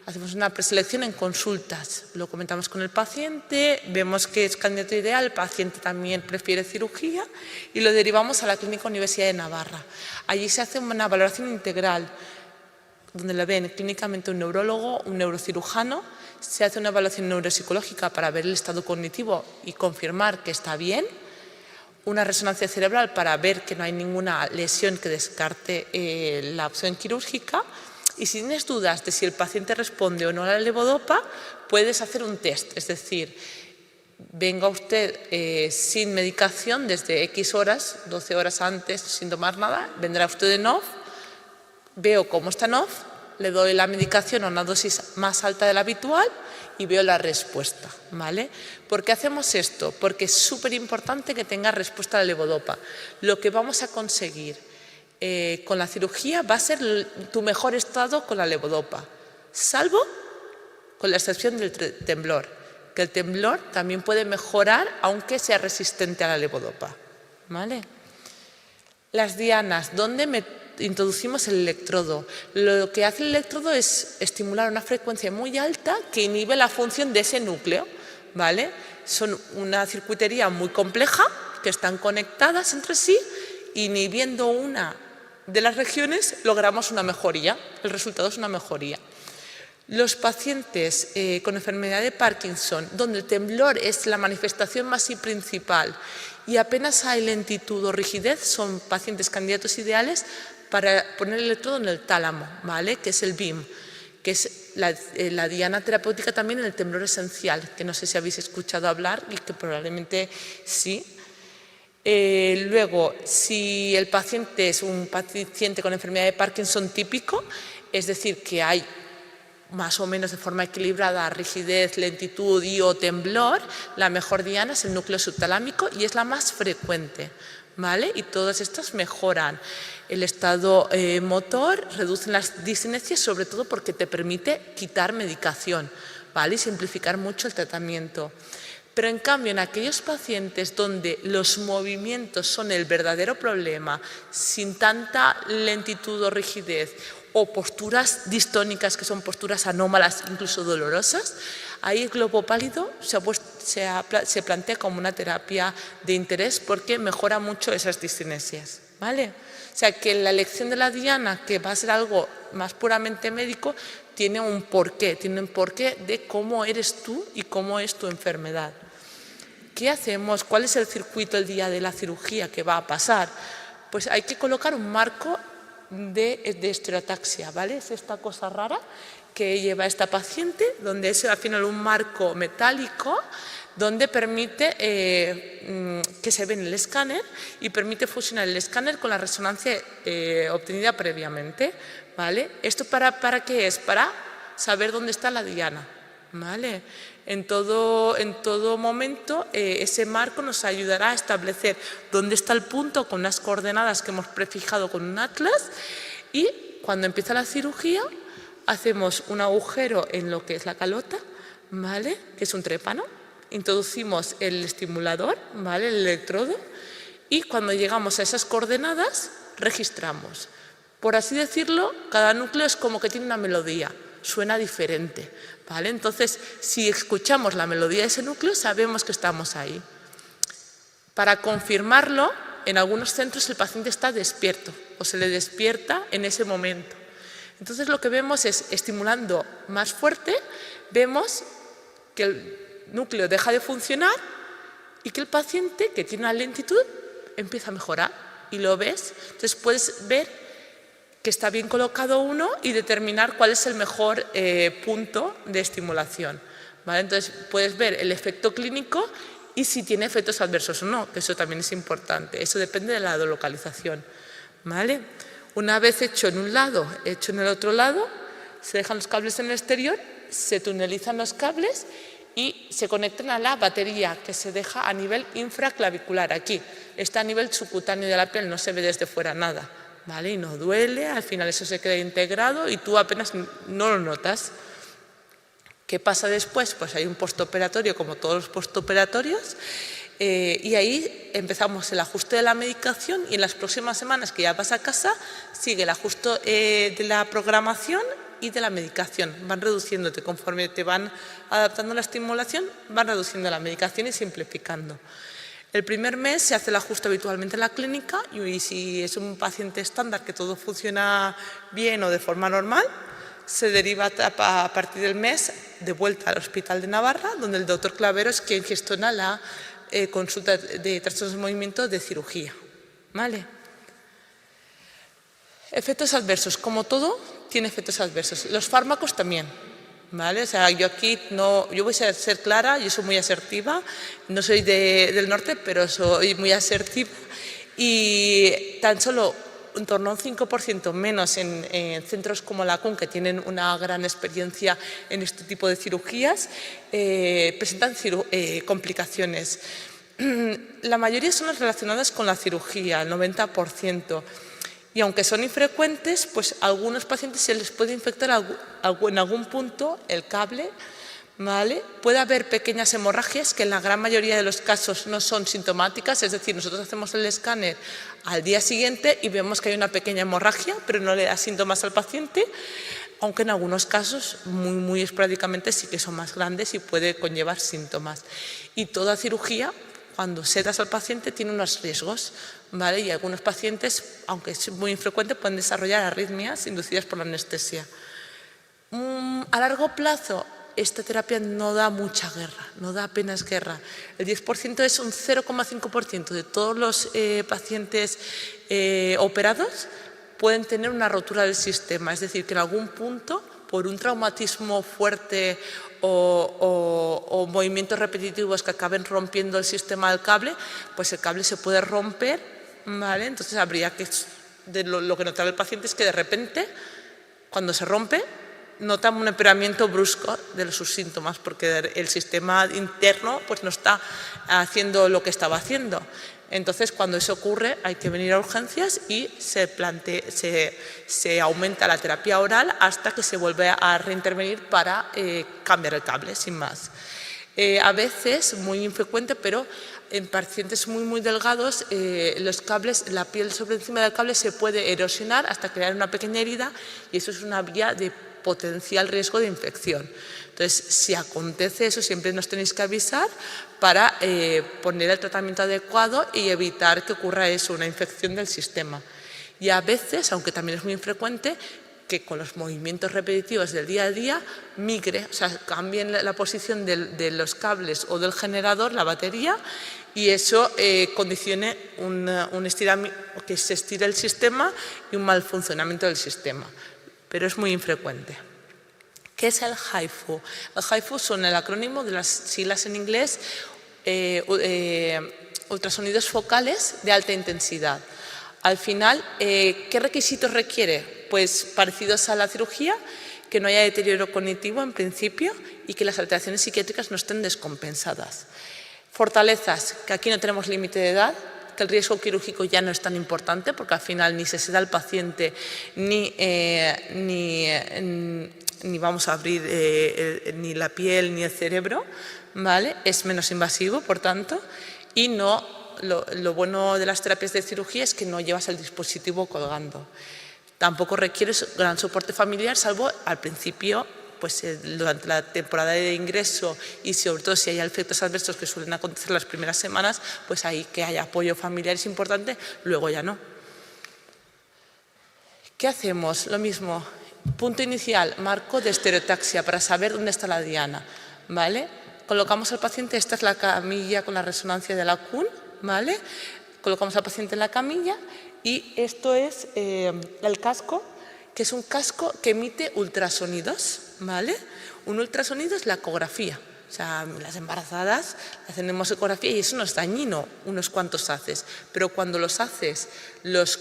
Hacemos una preselección en consultas, lo comentamos con el paciente, vemos que es candidato ideal, el paciente también prefiere cirugía y lo derivamos a la Clínica Universidad de Navarra. Allí se hace una valoración integral, donde lo ven clínicamente un neurólogo, un neurocirujano, se hace una evaluación neuropsicológica para ver el estado cognitivo y confirmar que está bien, una resonancia cerebral para ver que no hay ninguna lesión que descarte la opción quirúrgica. Y si tienes dudas de si el paciente responde o no a la levodopa, puedes hacer un test, es decir, venga usted sin medicación desde X horas, 12 horas antes, sin tomar nada, vendrá usted en off, veo cómo está en off, le doy la medicación a una dosis más alta de la habitual y veo la respuesta, ¿vale? ¿Por qué hacemos esto? Porque es súper importante que tenga respuesta a la levodopa. Lo que vamos a conseguir con la cirugía va a ser tu mejor estado con la levodopa, salvo con la excepción del temblor, que el temblor también puede mejorar aunque sea resistente a la levodopa, ¿vale? Las dianas, ¿dónde introducimos el electrodo? Lo que hace el electrodo es estimular una frecuencia muy alta que inhibe la función de ese núcleo, ¿vale? Son una circuitería muy compleja que están conectadas entre sí, inhibiendo una de las regiones logramos una mejoría, el resultado es una mejoría. Los pacientes con enfermedad de Parkinson, donde el temblor es la manifestación más y principal y apenas hay lentitud o rigidez, son pacientes candidatos ideales para poner el electrodo en el tálamo, ¿vale? Que es el BIM, que es la diana terapéutica también en el temblor esencial, que no sé si habéis escuchado hablar y que probablemente sí. Luego, si el paciente es un paciente con enfermedad de Parkinson típico, es decir, que hay más o menos de forma equilibrada rigidez, lentitud y o temblor, la mejor diana es el núcleo subtalámico y es la más frecuente, ¿vale? Y todas estas mejoran el estado motor, reducen las discinesias, sobre todo porque te permite quitar medicación, ¿vale? Y simplificar mucho el tratamiento. Pero en cambio, en aquellos pacientes donde los movimientos son el verdadero problema, sin tanta lentitud o rigidez, o posturas distónicas, que son posturas anómalas, incluso dolorosas, ahí el globo pálido se plantea como una terapia de interés porque mejora mucho esas discinesias, ¿vale? O sea, que la elección de la diana, que va a ser algo más puramente médico, tiene un porqué de cómo eres tú y cómo es tu enfermedad. ¿Qué hacemos? ¿Cuál es el circuito el día de la cirugía que va a pasar? Pues hay que colocar un marco de estereotaxia, ¿vale? Es esta cosa rara que lleva esta paciente, donde es al final un marco metálico donde permite que se ve en el escáner y permite fusionar el escáner con la resonancia obtenida previamente, ¿vale? ¿Esto para qué es? Para saber dónde está la diana, ¿vale? En todo momento ese marco nos ayudará a establecer dónde está el punto con unas coordenadas que hemos prefijado con un atlas y cuando empieza la cirugía hacemos un agujero en lo que es la calota, ¿vale? Que es un trépano, introducimos el estimulador, ¿vale? El electrodo y cuando llegamos a esas coordenadas registramos. Por así decirlo, cada núcleo es como que tiene una melodía, suena diferente, ¿vale? Entonces, si escuchamos la melodía de ese núcleo, sabemos que estamos ahí. Para confirmarlo, en algunos centros el paciente está despierto o se le despierta en ese momento. Entonces, lo que vemos es, estimulando más fuerte, vemos que el núcleo deja de funcionar y que el paciente, que tiene una lentitud, empieza a mejorar y lo ves. Entonces, puedes ver que está bien colocado uno y determinar cuál es el mejor punto de estimulación, ¿vale? Entonces, puedes ver el efecto clínico y si tiene efectos adversos o no, que eso también es importante. Eso depende de la localización, ¿vale? Una vez hecho en un lado, hecho en el otro lado, se dejan los cables en el exterior, se tunelizan los cables y se conectan a la batería que se deja a nivel infraclavicular, aquí. Está a nivel subcutáneo de la piel, no se ve desde fuera nada, ¿vale? Y no duele, al final eso se queda integrado y tú apenas no lo notas. ¿Qué pasa después? Pues hay un postoperatorio, como todos los postoperatorios, y ahí empezamos el ajuste de la medicación y en las próximas semanas que ya vas a casa sigue el ajuste de la programación y de la medicación. Van reduciéndote conforme te van adaptando a la estimulación, van reduciendo la medicación y simplificando. El primer mes se hace el ajuste habitualmente en la clínica y si es un paciente estándar que todo funciona bien o de forma normal, se deriva a partir del mes de vuelta al Hospital de Navarra, donde el doctor Clavero es quien gestiona la consulta de trastornos de movimiento de cirugía. ¿Vale? Efectos adversos. Como todo, tiene efectos adversos. Los fármacos también. ¿Vale? O sea, yo aquí yo voy a ser clara, yo soy muy asertiva, no soy del norte, pero soy muy asertiva y tan solo en torno a un 5% menos en centros como la CUN, que tienen una gran experiencia en este tipo de cirugías, presentan complicaciones. La mayoría son las relacionadas con la cirugía, el 90%. Y aunque son infrecuentes, pues a algunos pacientes se les puede infectar en algún punto el cable, ¿vale? Puede haber pequeñas hemorragias que en la gran mayoría de los casos no son sintomáticas, es decir, nosotros hacemos el escáner al día siguiente y vemos que hay una pequeña hemorragia, pero no le da síntomas al paciente, aunque en algunos casos, muy esporádicamente, sí que son más grandes y puede conllevar síntomas. Y toda cirugía, cuando sedas al paciente, tiene unos riesgos, ¿vale? Y algunos pacientes, aunque es muy infrecuente, pueden desarrollar arritmias inducidas por la anestesia. A largo plazo, esta terapia no da mucha guerra, no da apenas guerra. El 10% es un 0,5% de todos los pacientes operados pueden tener una rotura del sistema, es decir, que en algún punto, por un traumatismo fuerte o movimientos repetitivos que acaben rompiendo el sistema del cable, pues el cable se puede romper, ¿vale? Entonces habría que, lo que notaba el paciente es que de repente, cuando se rompe, nota un empeoramiento brusco de sus síntomas, porque el sistema interno pues no está haciendo lo que estaba haciendo. Entonces, cuando eso ocurre, hay que venir a urgencias y se aumenta la terapia oral hasta que se vuelve a reintervenir para cambiar el cable, sin más. A veces, muy infrecuente, pero en pacientes muy delgados, los cables, la piel sobre encima del cable se puede erosionar hasta crear una pequeña herida y eso es una vía de potencial riesgo de infección. Entonces, si acontece eso, siempre nos tenéis que avisar para poner el tratamiento adecuado y evitar que ocurra eso, una infección del sistema. Y a veces, aunque también es muy infrecuente, que con los movimientos repetitivos del día a día migre, o sea, cambien la posición de los cables o del generador, la batería, y eso condicione un estiramiento, que se estire el sistema y un mal funcionamiento del sistema. Pero es muy infrecuente. ¿Qué es el HIFU? El HIFU son el acrónimo de las siglas en inglés ultrasonidos focales de alta intensidad. Al final, ¿qué requisitos requiere? Pues parecidos a la cirugía, que no haya deterioro cognitivo en principio y que las alteraciones psiquiátricas no estén descompensadas. Fortalezas, que aquí no tenemos límite de edad, que el riesgo quirúrgico ya no es tan importante porque al final ni se seda al paciente ni vamos a abrir ni la piel ni el cerebro, ¿vale? Es menos invasivo, por tanto, y lo bueno de las terapias de cirugía es que no llevas el dispositivo colgando. Tampoco requieres gran soporte familiar, salvo al principio, pues durante la temporada de ingreso y sobre todo si hay efectos adversos que suelen acontecer las primeras semanas, pues ahí que haya apoyo familiar es importante, luego ya no. ¿Qué hacemos? Lo mismo, punto inicial, marco de estereotaxia para saber dónde está la diana, ¿vale? Colocamos al paciente, esta es la camilla con la resonancia de la CUN, ¿vale? Colocamos al paciente en la camilla y esto es el casco, que es un casco que emite ultrasonidos, ¿vale? Un ultrasonido es la ecografía. O sea, las embarazadas hacemos ecografía y eso no es dañino, unos cuantos haces. Pero cuando los haces, los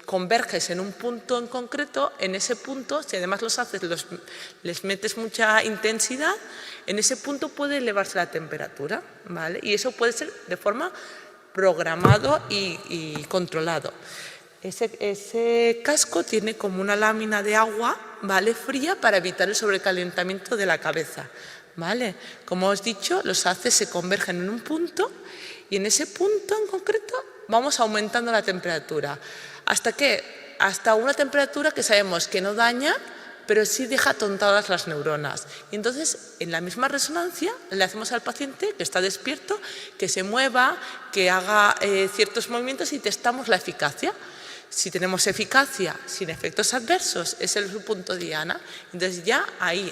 converges en un punto en concreto, en ese punto, si además los haces, les metes mucha intensidad, en ese punto puede elevarse la temperatura, ¿vale? Y eso puede ser de forma programado y controlado. Ese casco tiene como una lámina de agua, ¿vale?, fría, para evitar el sobrecalentamiento de la cabeza, ¿vale? Como os he dicho, los haces se convergen en un punto y en ese punto en concreto vamos aumentando la temperatura. ¿Hasta qué? Hasta una temperatura que sabemos que no daña, pero sí deja tontadas las neuronas. Y entonces, en la misma resonancia, le hacemos al paciente que está despierto, que se mueva, que haga ciertos movimientos y testamos la eficacia. Si tenemos eficacia sin efectos adversos, es el punto diana. Entonces ya ahí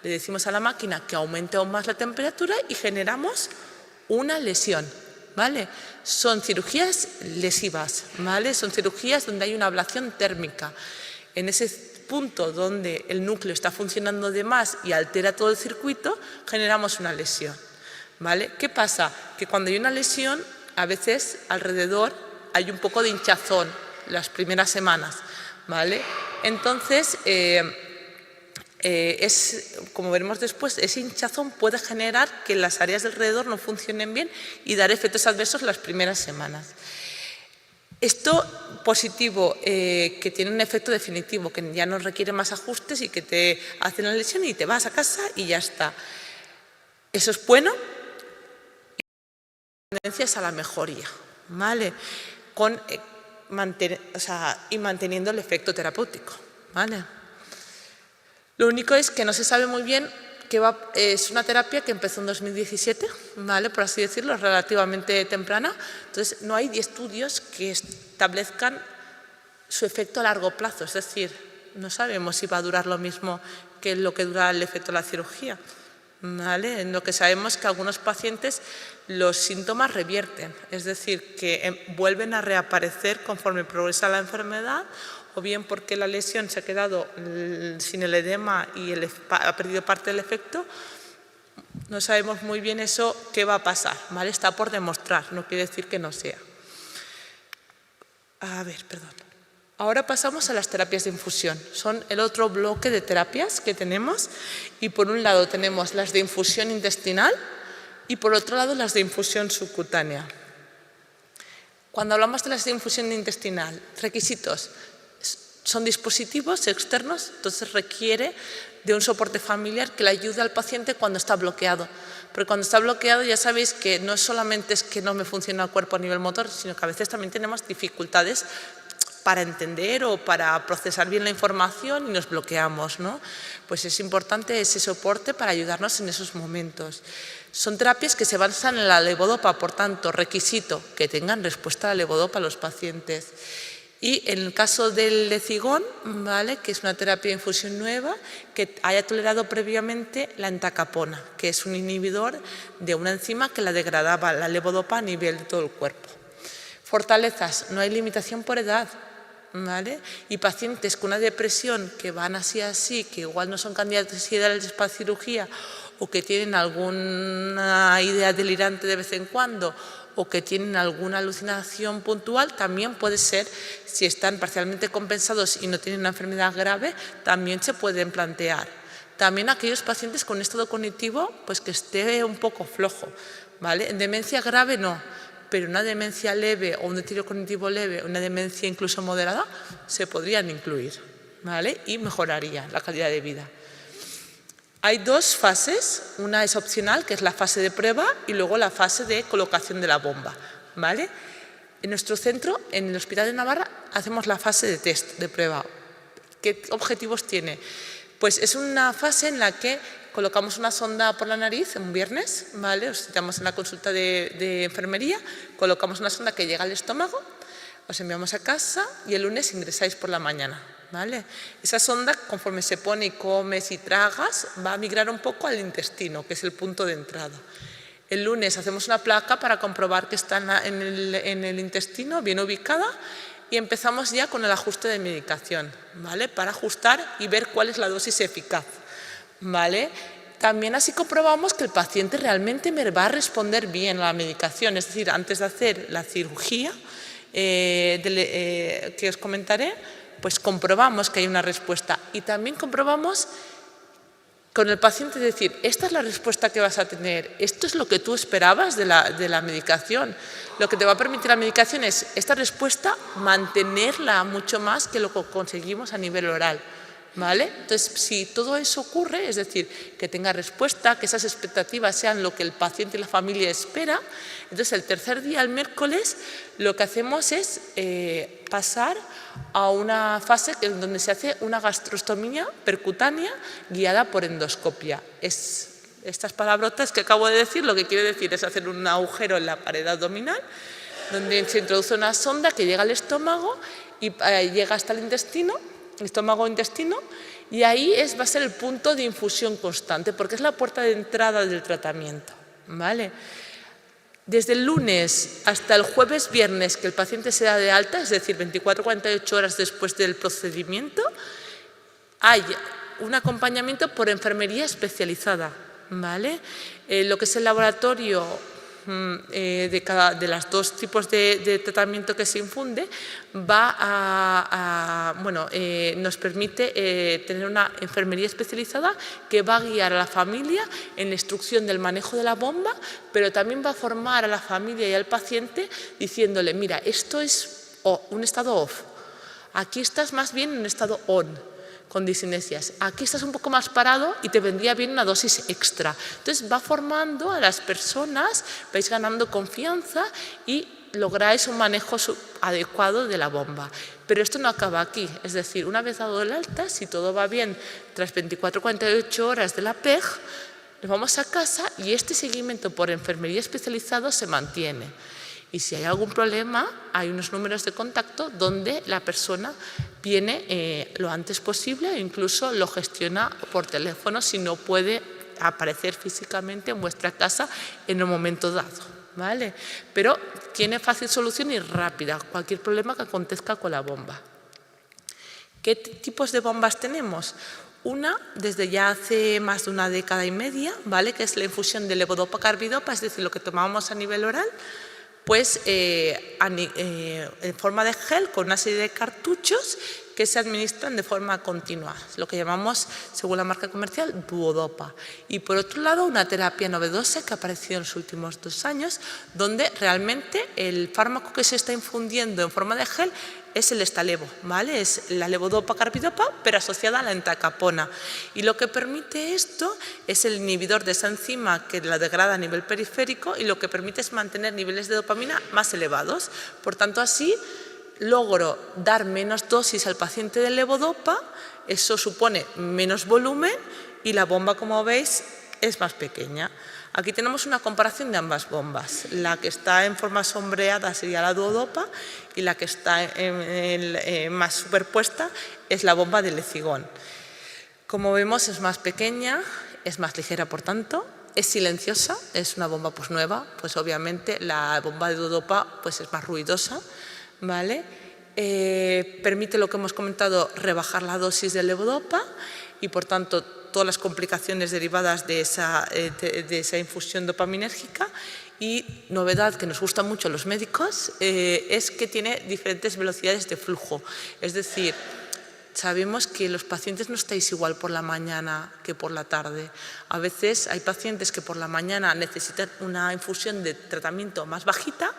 le decimos a la máquina que aumente aún más la temperatura y generamos una lesión, ¿vale? Son cirugías lesivas, ¿vale? Son cirugías donde hay una ablación térmica. En ese punto donde el núcleo está funcionando de más y altera todo el circuito, generamos una lesión, ¿vale? ¿Qué pasa? Que cuando hay una lesión, a veces alrededor hay un poco de hinchazón las primeras semanas, ¿vale? Entonces, como veremos después, ese hinchazón puede generar que las áreas de alrededor no funcionen bien y dar efectos adversos las primeras semanas. Esto positivo, que tiene un efecto definitivo, que ya no requiere más ajustes y que te hacen la lesión y te vas a casa y ya está. Eso es bueno y tendencias a la mejoría, ¿vale? Y manteniendo el efecto terapéutico, ¿vale? Lo único es que no se sabe muy bien es una terapia que empezó en 2017, ¿vale?, por así decirlo, relativamente temprana. Entonces, no hay estudios que establezcan su efecto a largo plazo. Es decir, no sabemos si va a durar lo mismo que lo que dura el efecto de la cirugía, ¿vale? En lo que sabemos que algunos pacientes los síntomas revierten, es decir, que vuelven a reaparecer conforme progresa la enfermedad, o bien porque la lesión se ha quedado sin el edema y ha perdido parte del efecto. No sabemos muy bien eso qué va a pasar, ¿vale? Está por demostrar, no quiere decir que no sea. Ahora pasamos a las terapias de infusión. Son el otro bloque de terapias que tenemos y por un lado tenemos las de infusión intestinal y por otro lado las de infusión subcutánea. Cuando hablamos de las de infusión intestinal, requisitos. Son dispositivos externos, entonces requiere de un soporte familiar que le ayude al paciente cuando está bloqueado. Porque cuando está bloqueado ya sabéis que no solamente es que no me funciona el cuerpo a nivel motor, sino que a veces también tenemos dificultades para entender o para procesar bien la información y nos bloqueamos, ¿no? Pues es importante ese soporte para ayudarnos en esos momentos. Son terapias que se basan en la levodopa, por tanto, requisito que tengan respuesta a la levodopa los pacientes. Y en el caso del lecigón, ¿vale?, que es una terapia de infusión nueva, que haya tolerado previamente la entacapona, que es un inhibidor de una enzima que la degradaba la levodopa a nivel de todo el cuerpo. Fortalezas, no hay limitación por edad, ¿vale? Y pacientes con una depresión que van así, que igual no son candidatos ideales para cirugía o que tienen alguna idea delirante de vez en cuando o que tienen alguna alucinación puntual, también puede ser, si están parcialmente compensados y no tienen una enfermedad grave, también se pueden plantear. También aquellos pacientes con un estado cognitivo pues que esté un poco flojo, ¿vale? En demencia grave no, pero una demencia leve o un deterioro cognitivo leve, una demencia incluso moderada, se podrían incluir, ¿vale? Y mejoraría la calidad de vida. Hay dos fases, una es opcional, que es la fase de prueba, y luego la fase de colocación de la bomba, ¿vale? En nuestro centro, en el Hospital de Navarra, hacemos la fase de test, de prueba. ¿Qué objetivos tiene? Pues es una fase en la que colocamos una sonda por la nariz un viernes, ¿vale? Os citamos en la consulta de enfermería, colocamos una sonda que llega al estómago, os enviamos a casa y el lunes ingresáis por la mañana, ¿vale? Esa sonda, conforme se pone y comes y tragas, va a migrar un poco al intestino, que es el punto de entrada. El lunes hacemos una placa para comprobar que está en el intestino, bien ubicada, y empezamos ya con el ajuste de medicación, ¿vale? Para ajustar y ver cuál es la dosis eficaz, ¿vale? También así comprobamos que el paciente realmente me va a responder bien a la medicación, es decir, antes de hacer la cirugía que os comentaré, pues comprobamos que hay una respuesta y también comprobamos con el paciente, decir, esta es la respuesta que vas a tener, esto es lo que tú esperabas de la medicación. Lo que te va a permitir la medicación es esta respuesta, mantenerla mucho más que lo que conseguimos a nivel oral. ¿Vale? Entonces, si todo eso ocurre, es decir, que tenga respuesta, que esas expectativas sean lo que el paciente y la familia espera, entonces el tercer día, el miércoles, lo que hacemos es pasar a una fase donde se hace una gastrostomía percutánea guiada por endoscopia. Estas palabrotas que acabo de decir, lo que quiere decir es hacer un agujero en la pared abdominal, donde se introduce una sonda que llega al estómago y llega hasta el intestino, estómago-intestino, y ahí va a ser el punto de infusión constante, porque es la puerta de entrada del tratamiento. ¿Vale? Desde el lunes hasta el jueves-viernes que el paciente se da de alta, es decir, 24-48 horas después del procedimiento, hay un acompañamiento por enfermería especializada. ¿Vale? Lo que es el laboratorio de los dos tipos de tratamiento que se infunde nos permite tener una enfermería especializada que va a guiar a la familia en la instrucción del manejo de la bomba, pero también va a formar a la familia y al paciente diciéndole, mira, esto es un estado off, aquí estás más bien en un estado on, con disinesias. Aquí estás un poco más parado y te vendría bien una dosis extra. Entonces va formando a las personas, vais ganando confianza y lográis un manejo adecuado de la bomba. Pero esto no acaba aquí, es decir, una vez dado el alta, si todo va bien, tras 24-48 horas de la PEG, nos vamos a casa y este seguimiento por enfermería especializado se mantiene. Y si hay algún problema, hay unos números de contacto donde la persona viene lo antes posible e incluso lo gestiona por teléfono si no puede aparecer físicamente en vuestra casa en un momento dado. ¿Vale? Pero tiene fácil solución y rápida cualquier problema que acontezca con la bomba. ¿Qué tipos de bombas tenemos? Una, desde ya hace más de una década y media, ¿vale? Que es la infusión de levodopa-carbidopa, es decir, lo que tomábamos a nivel oral, pues en forma de gel con una serie de cartuchos que se administran de forma continua, lo que llamamos, según la marca comercial, duodopa. Y por otro lado, una terapia novedosa que ha aparecido en los últimos 2 años, donde realmente el fármaco que se está infundiendo en forma de gel es el estalevo, ¿vale? Es la levodopa-carbidopa, pero asociada a la entacapona. Y lo que permite esto es el inhibidor de esa enzima que la degrada a nivel periférico y lo que permite es mantener niveles de dopamina más elevados. Por tanto, así logro dar menos dosis al paciente de levodopa, eso supone menos volumen y la bomba, como veis, es más pequeña. Aquí tenemos una comparación de ambas bombas. La que está en forma sombreada sería la duodopa y la que está más superpuesta es la bomba de Lecigón. Como vemos, es más pequeña, es más ligera, por tanto, es silenciosa, es una bomba pues nueva, pues obviamente la bomba de duodopa pues es más ruidosa, ¿vale? Permite lo que hemos comentado, rebajar la dosis de levodopa y por tanto todas las complicaciones derivadas de esa infusión dopaminérgica. Y novedad que nos gusta mucho a los médicos es que tiene diferentes velocidades de flujo. Es decir, sabemos que los pacientes no estáis igual por la mañana que por la tarde. A veces hay pacientes que por la mañana necesitan una infusión de tratamiento más bajita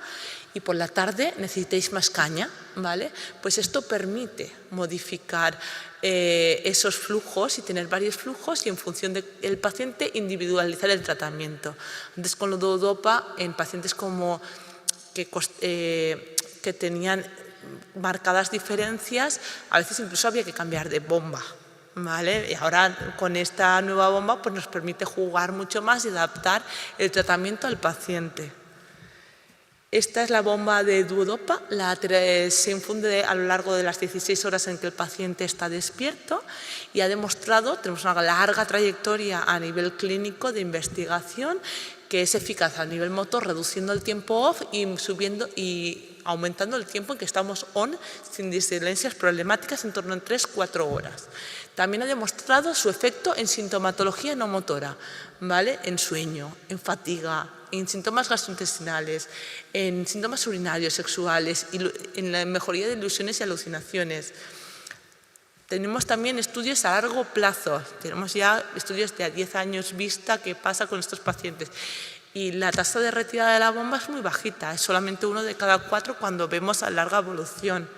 y por la tarde necesitáis más caña, ¿vale? Pues esto permite modificar esos flujos y tener varios flujos y en función del paciente individualizar el tratamiento. Antes con la duodopa en pacientes que tenían marcadas diferencias, a veces incluso había que cambiar de bomba, ¿vale? Y ahora con esta nueva bomba pues nos permite jugar mucho más y adaptar el tratamiento al paciente. Esta es la bomba de duodopa, se infunde a lo largo de las 16 horas en que el paciente está despierto y ha demostrado, tenemos una larga trayectoria a nivel clínico de investigación, que es eficaz a nivel motor reduciendo el tiempo off y aumentando el tiempo en que estamos on sin disidencias problemáticas en torno a 3-4 horas. También ha demostrado su efecto en sintomatología no motora, ¿vale? En sueño, en fatiga, en síntomas gastrointestinales, en síntomas urinarios, sexuales, en la mejoría de ilusiones y alucinaciones. Tenemos también estudios a largo plazo, tenemos ya estudios de a 10 años vista qué pasa con estos pacientes. Y la tasa de retirada de la bomba es muy bajita, es solamente 1 de cada 4 cuando vemos a larga evolución.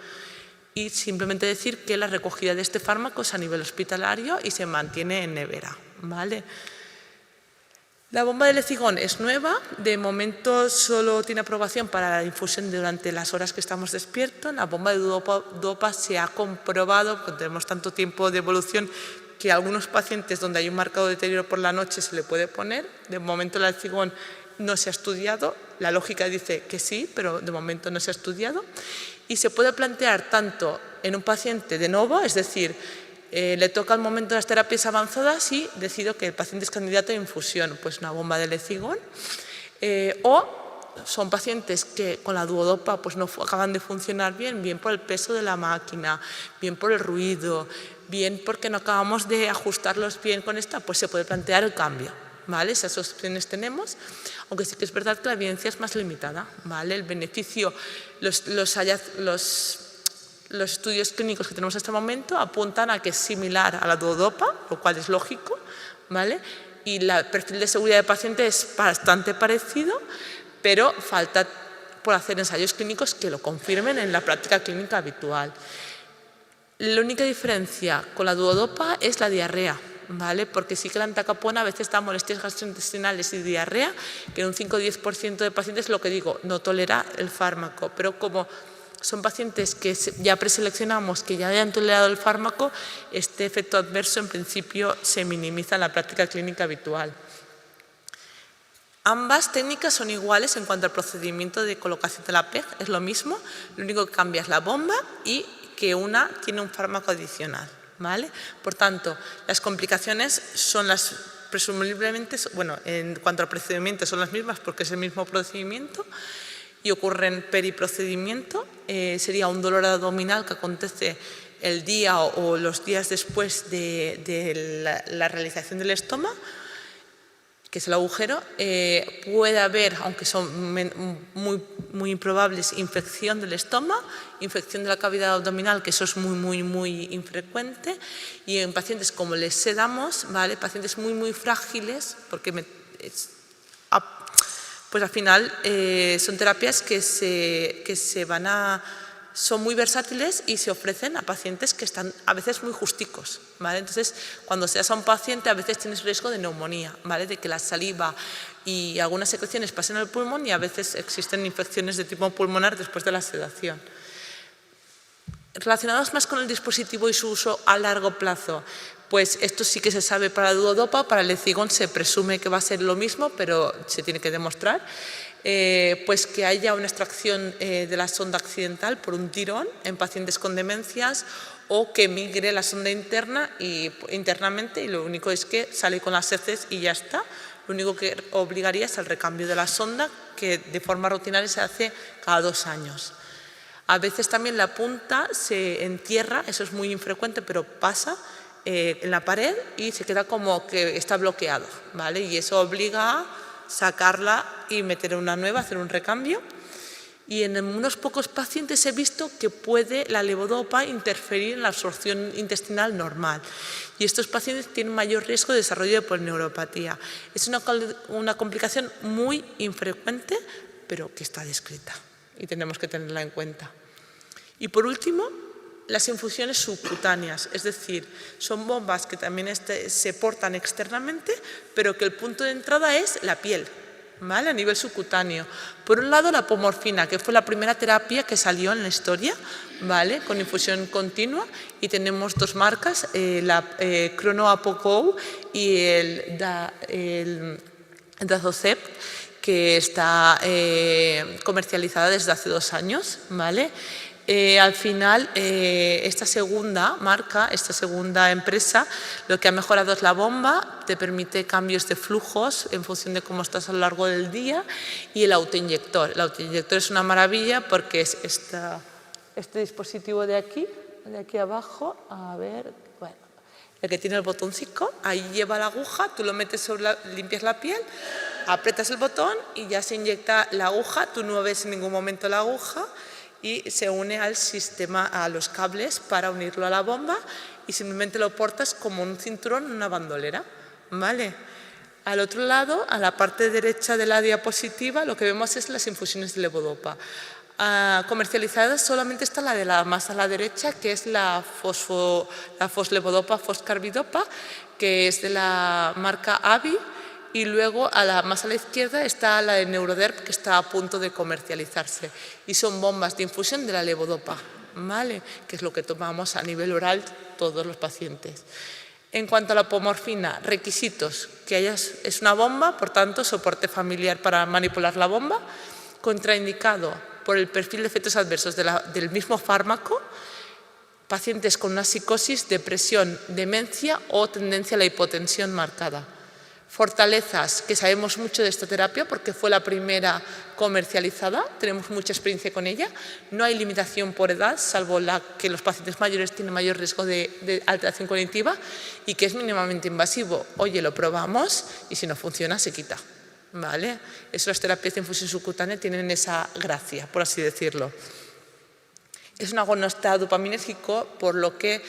Y simplemente decir que la recogida de este fármaco es a nivel hospitalario y se mantiene en nevera, ¿vale? La bomba de Lezigón es nueva, de momento solo tiene aprobación para la infusión durante las horas que estamos despiertos. La bomba de Duodopa se ha comprobado, porque tenemos tanto tiempo de evolución, que a algunos pacientes donde hay un marcado deterioro por la noche se le puede poner. De momento la Lezigón no se ha estudiado, la lógica dice que sí, pero de momento no se ha estudiado. Y se puede plantear tanto en un paciente de novo, es decir, le toca el momento de las terapias avanzadas y decido que el paciente es candidato a infusión, pues una bomba de Lezigón, o son pacientes que con la duodopa pues no acaban de funcionar bien, bien por el peso de la máquina, bien por el ruido, bien porque no acabamos de ajustarlos bien con esta, pues se puede plantear el cambio, ¿vale? Esas opciones tenemos, aunque sí que es verdad que la evidencia es más limitada, ¿vale? El beneficio, los estudios clínicos que tenemos hasta el momento apuntan a que es similar a la duodopa, lo cual es lógico, ¿vale? Y el perfil de seguridad del paciente es bastante parecido, pero falta por hacer ensayos clínicos que lo confirmen en la práctica clínica habitual. La única diferencia con la duodopa es la diarrea, ¿vale? Porque sí que la entacapona a veces da molestias gastrointestinales y diarrea, que en un 5 o 10% de pacientes, lo que digo, no tolera el fármaco, pero como son pacientes que ya preseleccionamos, que ya hayan tolerado el fármaco, este efecto adverso en principio se minimiza en la práctica clínica habitual. Ambas técnicas son iguales en cuanto al procedimiento de colocación de la PEG, es lo mismo, lo único que cambia es la bomba y que una tiene un fármaco adicional, ¿vale? Por tanto, las complicaciones son las presumiblemente, bueno, en cuanto al procedimiento son las mismas porque es el mismo procedimiento, y ocurren periprocedimiento, sería un dolor abdominal que acontece el día o los días después de la realización del estoma, que es el agujero. Puede haber, aunque son muy improbables, infección del estómago, infección de la cavidad abdominal, que eso es muy infrecuente, y en pacientes como les sedamos, ¿vale? Pacientes muy frágiles, porque pues al final son terapias que son muy versátiles y se ofrecen a pacientes que están a veces muy justicos, ¿vale? Entonces, cuando sedas a un paciente a veces tienes riesgo de neumonía, ¿vale? De que la saliva y algunas secreciones pasen al pulmón y a veces existen infecciones de tipo pulmonar después de la sedación. Relacionados más con el dispositivo y su uso a largo plazo, pues esto sí que se sabe para la duodopa, para el Lezigón se presume que va a ser lo mismo, pero se tiene que demostrar, pues que haya una extracción de la sonda accidental por un tirón en pacientes con demencias o que migre la sonda internamente y lo único es que sale con las heces y ya está. Lo único que obligaría es al recambio de la sonda, que de forma rutinaria se hace cada 2 años. A veces también la punta se entierra, eso es muy infrecuente, pero pasa en la pared y se queda como que está bloqueado, ¿vale? Y eso obliga a sacarla y meter una nueva, hacer un recambio. Y en unos pocos pacientes he visto que puede la levodopa interferir en la absorción intestinal normal. Y estos pacientes tienen mayor riesgo de desarrollo de polineuropatía. Es una complicación muy infrecuente, pero que está descrita y tenemos que tenerla en cuenta. Y por último, las infusiones subcutáneas, es decir, son bombas que también se portan externamente, pero que el punto de entrada es la piel, ¿vale? A nivel subcutáneo. Por un lado, la apomorfina, que fue la primera terapia que salió en la historia, ¿vale? Con infusión continua, y tenemos 2 marcas, la Crono-Apoco y el Dazocept, que está comercializada desde hace 2 años, ¿vale? Al final, esta segunda marca, esta segunda empresa, lo que ha mejorado es la bomba, te permite cambios de flujos en función de cómo estás a lo largo del día, y el autoinyector. El autoinyector es una maravilla porque es este dispositivo de aquí abajo, a ver, bueno, el que tiene el botoncito, ahí lleva la aguja, tú lo metes limpias la piel, aprietas el botón y ya se inyecta la aguja, tú no ves en ningún momento la aguja y se une al sistema, a los cables para unirlo a la bomba y simplemente lo portas como un cinturón en una bandolera, ¿vale? Al otro lado, a la parte derecha de la diapositiva, lo que vemos es las infusiones de levodopa. Comercializadas solamente está la de la más a la derecha, que es la foslevodopa, foscarbidopa, que es de la marca AVI, y luego más a la izquierda está la de Neuroderp, que está a punto de comercializarse. Y son bombas de infusión de la levodopa, ¿vale? Que es lo que tomamos a nivel oral todos los pacientes. En cuanto a la apomorfina, requisitos, es una bomba, por tanto, soporte familiar para manipular la bomba, contraindicado por el perfil de efectos adversos del mismo fármaco, pacientes con una psicosis, depresión, demencia o tendencia a la hipotensión marcada. Fortalezas, que sabemos mucho de esta terapia porque fue la primera comercializada, tenemos mucha experiencia con ella, no hay limitación por edad, salvo que los pacientes mayores tienen mayor riesgo de alteración cognitiva y que es mínimamente invasivo. Oye, lo probamos y si no funciona se quita, ¿vale? Eso, las terapias de infusión subcutánea tienen esa gracia, por así decirlo. Es un agonista dopaminérgico, por lo que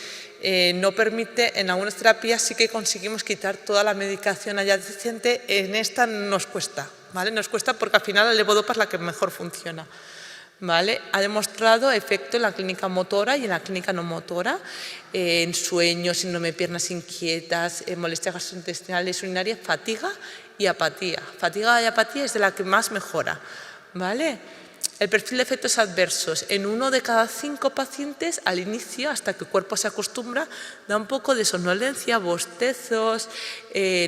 no permite, en algunas terapias sí que conseguimos quitar toda la medicación adyacente, en esta nos cuesta, ¿vale? Nos cuesta porque al final la levodopa es la que mejor funciona, ¿vale? Ha demostrado efecto en la clínica motora y en la clínica no motora, en sueño, síndrome de piernas inquietas, molestias gastrointestinales, urinarias, fatiga y apatía. Fatiga y apatía es de la que más mejora, ¿vale? El perfil de efectos adversos en 1 de cada 5 pacientes al inicio, hasta que el cuerpo se acostumbra, da un poco de somnolencia, bostezos,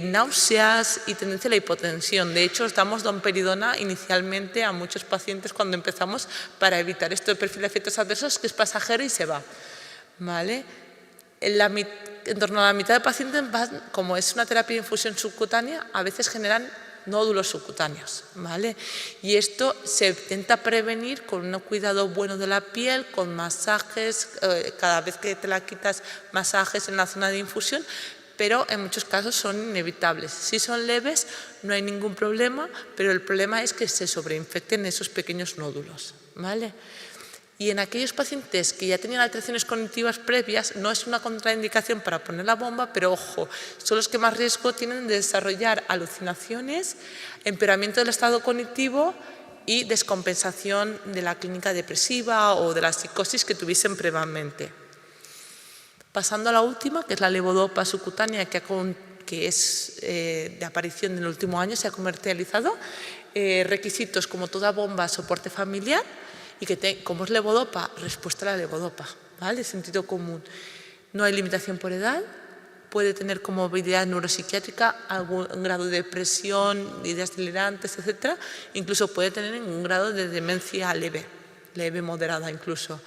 náuseas y tendencia a la hipotensión. De hecho, damos domperidona inicialmente a muchos pacientes cuando empezamos para evitar esto del perfil de efectos adversos, que es pasajero y se va, ¿vale? En torno a la mitad de pacientes, como es una terapia de infusión subcutánea, a veces generan nódulos subcutáneos, ¿vale? Y esto se intenta prevenir con un cuidado bueno de la piel, con masajes, cada vez que te la quitas, masajes en la zona de infusión, pero en muchos casos son inevitables. Si son leves, no hay ningún problema, pero el problema es que se sobreinfecten esos pequeños nódulos, ¿vale? Y en aquellos pacientes que ya tenían alteraciones cognitivas previas, no es una contraindicación para poner la bomba, pero ojo, son los que más riesgo tienen de desarrollar alucinaciones, empeoramiento del estado cognitivo y descompensación de la clínica depresiva o de la psicosis que tuviesen previamente. Pasando a la última, que es la levodopa subcutánea, que es de aparición en el último año, se ha comercializado. Requisitos como toda bomba, soporte familiar, y que como es levodopa, respuesta a la levodopa, ¿vale? Sentido común. No hay limitación por edad, puede tener comorbilidad neuropsiquiátrica, algún grado de depresión, ideas delirantes, etc. Incluso puede tener un grado de demencia leve, moderada incluso.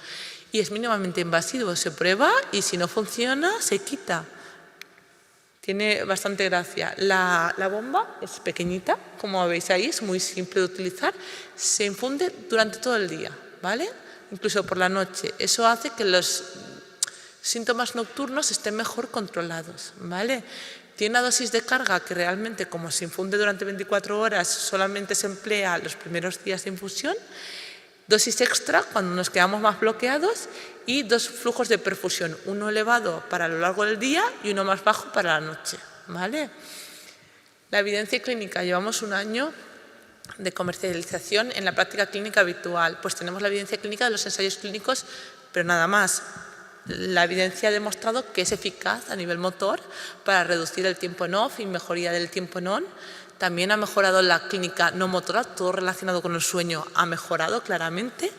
Y es mínimamente invasivo, se prueba y si no funciona, se quita. Tiene bastante gracia. La bomba es pequeñita, como veis ahí, es muy simple de utilizar. Se infunde durante todo el día, ¿vale? Incluso por la noche. Eso hace que los síntomas nocturnos estén mejor controlados, ¿vale? Tiene una dosis de carga que realmente, como se infunde durante 24 horas, solamente se emplea los primeros días de infusión. Dosis extra cuando nos quedamos más bloqueados y 2 flujos de perfusión, uno elevado para lo largo del día y uno más bajo para la noche, ¿vale? La evidencia clínica, llevamos 1 año de comercialización en la práctica clínica habitual, pues tenemos la evidencia clínica de los ensayos clínicos, pero nada más. La evidencia ha demostrado que es eficaz a nivel motor para reducir el tiempo en off y mejoría del tiempo en on. También ha mejorado la clínica no motora, todo relacionado con el sueño ha mejorado claramente.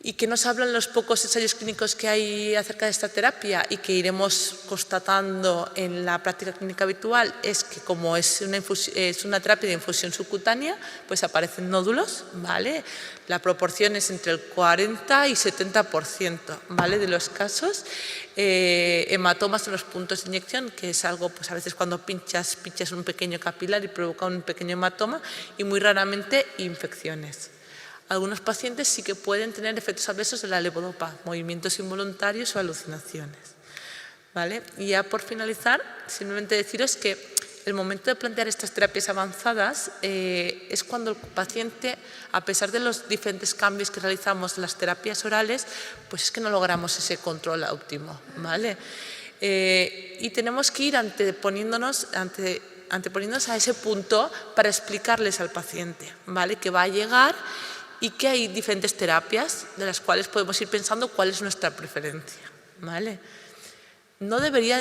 ¿Y qué nos hablan los pocos ensayos clínicos que hay acerca de esta terapia y que iremos constatando en la práctica clínica habitual? Es que como es una terapia de infusión subcutánea, pues aparecen nódulos, ¿vale? La proporción es entre el 40 y 70%, ¿vale? De los casos. Hematomas en los puntos de inyección, que es algo, pues a veces cuando pinchas un pequeño capilar y provoca un pequeño hematoma, y muy raramente infecciones. Algunos pacientes sí que pueden tener efectos adversos de la levodopa, movimientos involuntarios o alucinaciones, ¿vale? Y ya por finalizar, simplemente deciros que el momento de plantear estas terapias avanzadas es cuando el paciente, a pesar de los diferentes cambios que realizamos en las terapias orales, pues es que no logramos ese control óptimo, ¿vale? Y tenemos que ir anteponiéndonos a ese punto para explicarles al paciente, ¿vale?, que va a llegar y que hay diferentes terapias de las cuales podemos ir pensando cuál es nuestra preferencia, ¿vale? No debería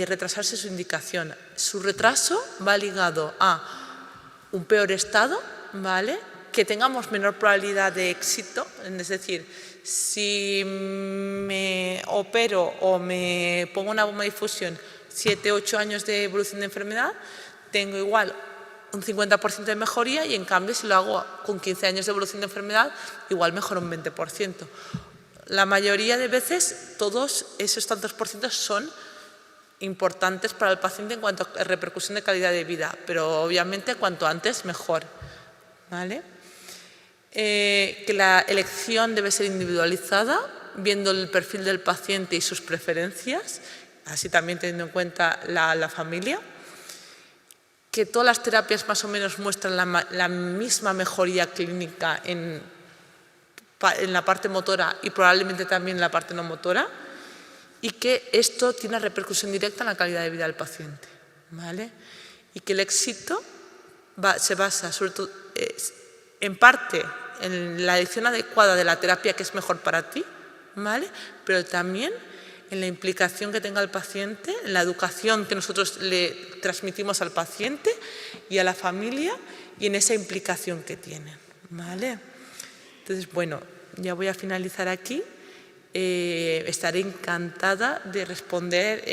retrasarse su indicación. Su retraso va ligado a un peor estado, ¿vale?, que tengamos menor probabilidad de éxito, es decir, si me opero o me pongo una bomba de difusión 7 u 8 años de evolución de enfermedad, tengo igual un 50% de mejoría y en cambio si lo hago con 15 años de evolución de enfermedad, igual mejoro un 20%. La mayoría de veces todos esos tantos por cientos son importantes para el paciente en cuanto a repercusión de calidad de vida, pero obviamente cuanto antes mejor, ¿vale? Que la elección debe ser individualizada, viendo el perfil del paciente y sus preferencias, así también teniendo en cuenta la familia. Que todas las terapias más o menos muestran la misma mejoría clínica en la parte motora y probablemente también en la parte no motora, y que esto tiene repercusión directa en la calidad de vida del paciente, ¿vale? Y que el éxito se basa sobre todo, en parte en la elección adecuada de la terapia que es mejor para ti, ¿vale?, pero también en la implicación que tenga el paciente, en la educación que nosotros le transmitimos al paciente y a la familia y en esa implicación que tienen, ¿vale? Entonces, bueno, ya voy a finalizar aquí. Estaré encantada de responder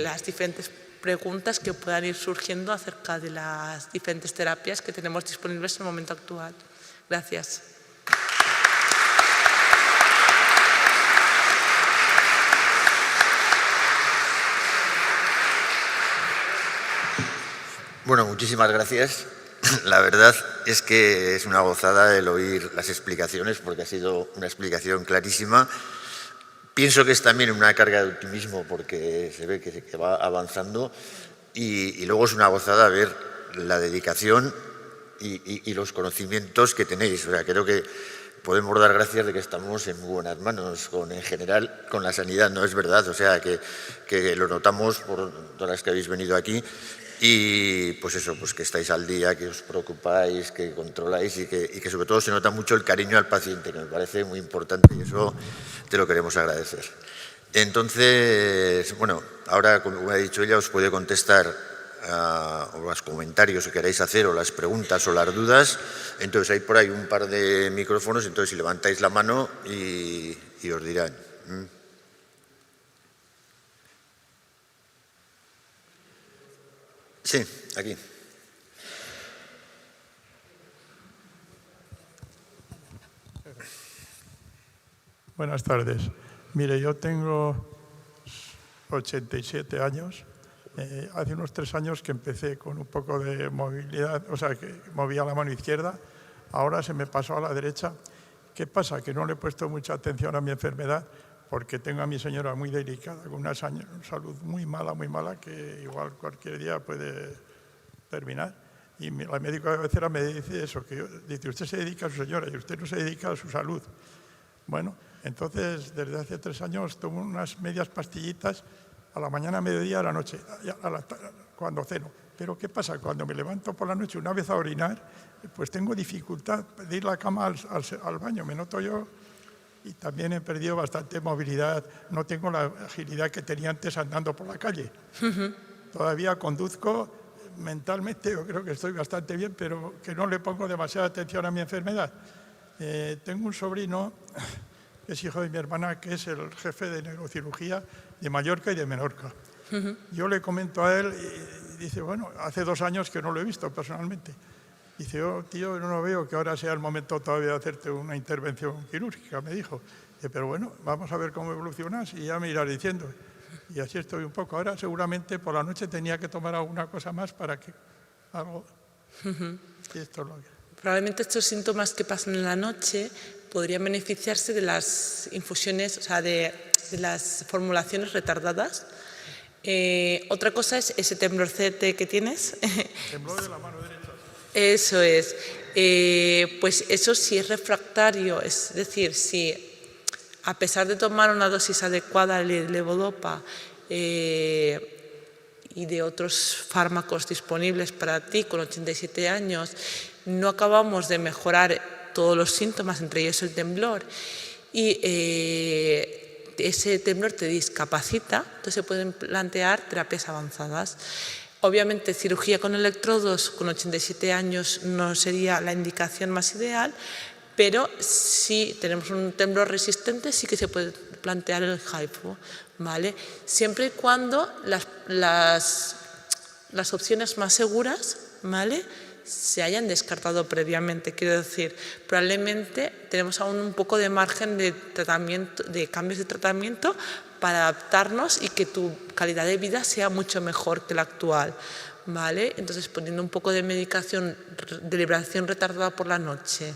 las diferentes preguntas que puedan ir surgiendo acerca de las diferentes terapias que tenemos disponibles en el momento actual. Gracias. Bueno, muchísimas gracias. La verdad es que es una gozada el oír las explicaciones, porque ha sido una explicación clarísima. Pienso que es también una carga de optimismo, porque se ve que va avanzando, y luego es una gozada ver la dedicación y los conocimientos que tenéis. O sea, creo que podemos dar gracias de que estamos en muy buenas manos, en general, con la sanidad, ¿no es verdad? O sea, que lo notamos por todas las que habéis venido aquí. Y pues eso, pues que estáis al día, que os preocupáis, que controláis y que sobre todo se nota mucho el cariño al paciente, que me parece muy importante y eso te lo queremos agradecer. Entonces, bueno, ahora, como ha dicho ella, os puede contestar o los comentarios que queráis hacer o las preguntas o las dudas. Entonces hay por ahí un par de micrófonos, entonces si levantáis la mano y os dirán. Sí, aquí. Buenas tardes. Mire, yo tengo 87 años. Hace unos 3 años que empecé con un poco de movilidad, o sea, que movía la mano izquierda. Ahora se me pasó a la derecha. ¿Qué pasa? Que no le he puesto mucha atención a mi enfermedad porque tengo a mi señora muy delicada, con una salud muy mala, que igual cualquier día puede terminar. Y la médico de cabecera me dice eso, dice, usted se dedica a su señora y usted no se dedica a su salud. Bueno, entonces desde hace 3 años tomo unas medias pastillitas a la mañana, a mediodía, a la noche, cuando ceno. Pero ¿qué pasa? Cuando me levanto por la noche una vez a orinar, pues tengo dificultad de ir a la cama al baño, me noto yo. Y también he perdido bastante movilidad, no tengo la agilidad que tenía antes andando por la calle. Todavía conduzco mentalmente, yo creo que estoy bastante bien, pero que no le pongo demasiada atención a mi enfermedad. Tengo un sobrino que es hijo de mi hermana, que es el jefe de neurocirugía de Mallorca y de Menorca. Yo le comento a él y dice, bueno, hace 2 años que no lo he visto personalmente. Dice, oh, tío, no veo que ahora sea el momento todavía de hacerte una intervención quirúrgica, me dijo. Dice, pero bueno, vamos a ver cómo evolucionas y ya me irás diciendo. Y así estoy un poco. Ahora seguramente por la noche tenía que tomar alguna cosa más para que algo... Y esto es lo que... Probablemente estos síntomas que pasan en la noche podrían beneficiarse de las infusiones, o sea, de las formulaciones retardadas Otra cosa es ese temblorcete que tienes. Temblor de la mano derecha. Eso es. Pues eso sí es refractario, es decir, si a pesar de tomar una dosis adecuada de levodopa y de otros fármacos disponibles para ti con 87 años, no acabamos de mejorar todos los síntomas, entre ellos el temblor, y ese temblor te discapacita, entonces se pueden plantear terapias avanzadas. Obviamente, cirugía con electrodos con 87 años no sería la indicación más ideal, pero si tenemos un temblor resistente sí que se puede plantear el HIFU, ¿vale? Siempre y cuando las opciones más seguras, ¿vale?, se hayan descartado previamente. Quiero decir, probablemente tenemos aún un poco de margen de tratamiento, de cambios de tratamiento para adaptarnos y que tu calidad de vida sea mucho mejor que la actual, ¿vale? Entonces, poniendo un poco de medicación de liberación retardada por la noche,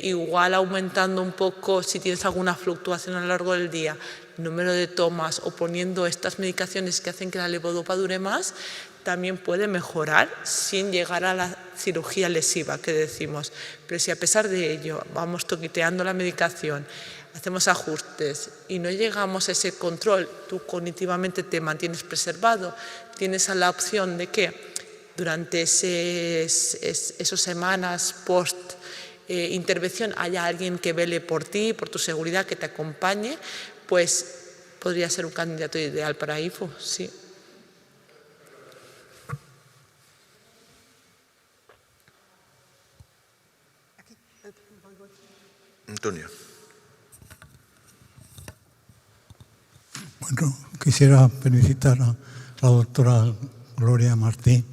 igual aumentando un poco si tienes alguna fluctuación a lo largo del día, número de tomas, o poniendo estas medicaciones que hacen que la levodopa dure más, también puede mejorar sin llegar a la cirugía lesiva que decimos. Pero si a pesar de ello vamos toqueteando la medicación, hacemos ajustes y no llegamos a ese control, tú cognitivamente te mantienes preservado, tienes la opción de que durante esas semanas post intervención haya alguien que vele por ti, por tu seguridad, que te acompañe, pues podría ser un candidato ideal para HIFU, sí. Antonio. Bueno, quisiera felicitar a la doctora Gloria Martí.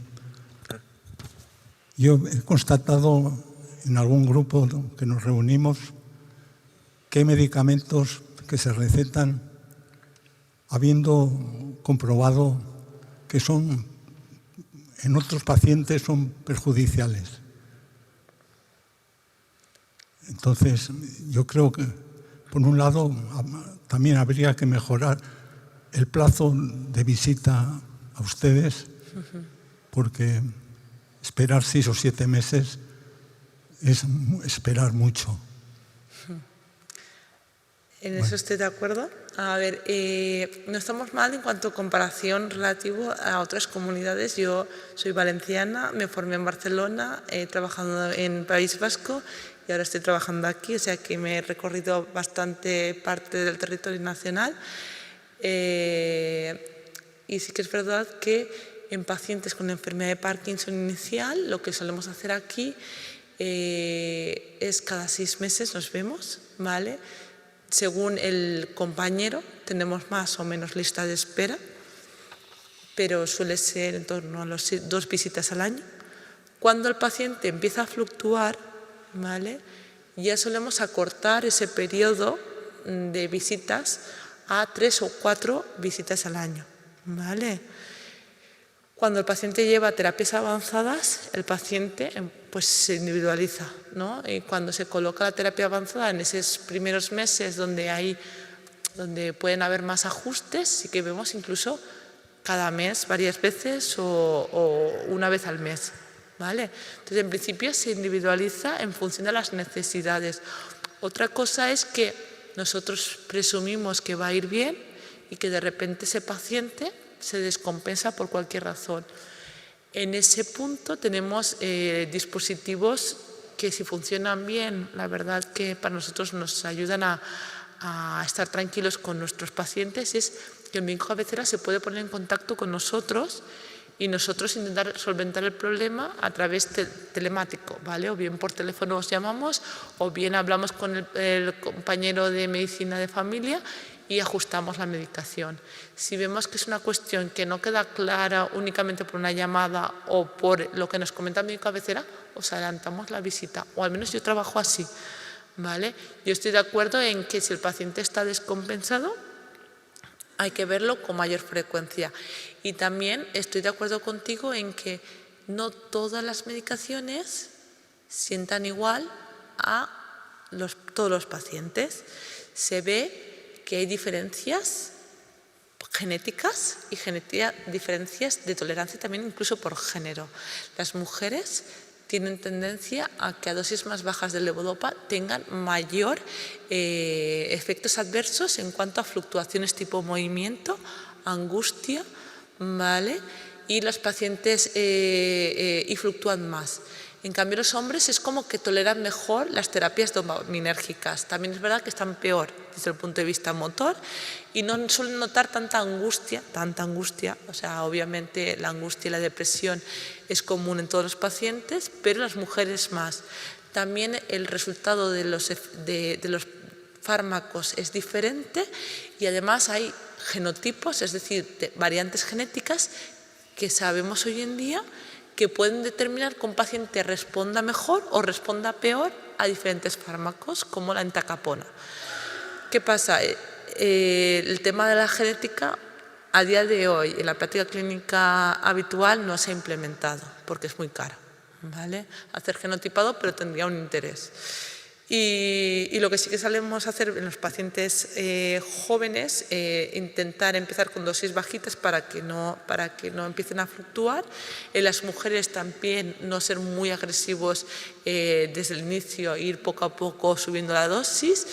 Yo he constatado en algún grupo que nos reunimos que hay medicamentos que se recetan habiendo comprobado que en otros pacientes son perjudiciales. Entonces, yo creo que, por un lado, también habría que mejorar el plazo de visita a ustedes, porque esperar 6 o 7 meses es esperar mucho. En eso estoy de acuerdo. A ver, no estamos mal en cuanto a comparación relativo a otras comunidades. Yo soy valenciana, me formé en Barcelona, he trabajado en País Vasco y ahora estoy trabajando aquí, o sea que me he recorrido bastante parte del territorio nacional. Y sí que es verdad que en pacientes con enfermedad de Parkinson inicial, lo que solemos hacer aquí es cada 6 meses nos vemos, ¿vale? Según el compañero, tenemos más o menos lista de espera, pero suele ser en torno a 2 visitas al año. Cuando el paciente empieza a fluctuar, ¿vale?, ya solemos acortar ese periodo de visitas a 3 o 4 visitas al año, ¿vale? Cuando el paciente lleva terapias avanzadas, el paciente pues se individualiza, ¿no? Y cuando se coloca la terapia avanzada en esos primeros meses donde pueden haber más ajustes, sí que vemos incluso cada mes, varias veces o una vez al mes, ¿vale? Entonces, en principio se individualiza en función de las necesidades. Otra cosa es que nosotros presumimos que va a ir bien y que de repente ese paciente se descompensa por cualquier razón. En ese punto tenemos dispositivos que, si funcionan bien, la verdad que para nosotros nos ayudan a estar tranquilos con nuestros pacientes. Es que el médico cabecera se puede poner en contacto con nosotros y nosotros intentar solventar el problema a través telemático, ¿vale? O bien por teléfono os llamamos, o bien hablamos con el compañero de medicina de familia y ajustamos la medicación. Si vemos que es una cuestión que no queda clara únicamente por una llamada o por lo que nos comenta el médico cabecera, os adelantamos la visita, o al menos yo trabajo así, ¿vale? Yo estoy de acuerdo en que si el paciente está descompensado, hay que verlo con mayor frecuencia. Y también estoy de acuerdo contigo en que no todas las medicaciones sientan igual a todos los pacientes. Se ve que hay diferencias genéticas y diferencias de tolerancia también incluso por género. Las mujeres tienen tendencia a que a dosis más bajas de levodopa tengan mayor efectos adversos en cuanto a fluctuaciones tipo movimiento, angustia, ¿vale? Y los pacientes y fluctúan más. En cambio, los hombres es como que toleran mejor las terapias dopaminérgicas. También es verdad que están peor desde el punto de vista motor y no suelen notar tanta angustia. O sea, obviamente la angustia y la depresión es común en todos los pacientes, pero las mujeres más. También el resultado de los fármacos es diferente y además hay genotipos, es decir, variantes genéticas que sabemos hoy en día que pueden determinar que un paciente responda mejor o responda peor a diferentes fármacos, como la entacapona. ¿Qué pasa? El tema de la genética, a día de hoy, en la práctica clínica habitual, no se ha implementado, porque es muy caro, ¿vale? Hacer genotipado, pero tendría un interés. Y lo que sí que solemos hacer en los pacientes jóvenes, intentar empezar con dosis bajitas para que no empiecen a fluctuar. En las mujeres también no ser muy agresivos desde el inicio, ir poco a poco subiendo la dosis.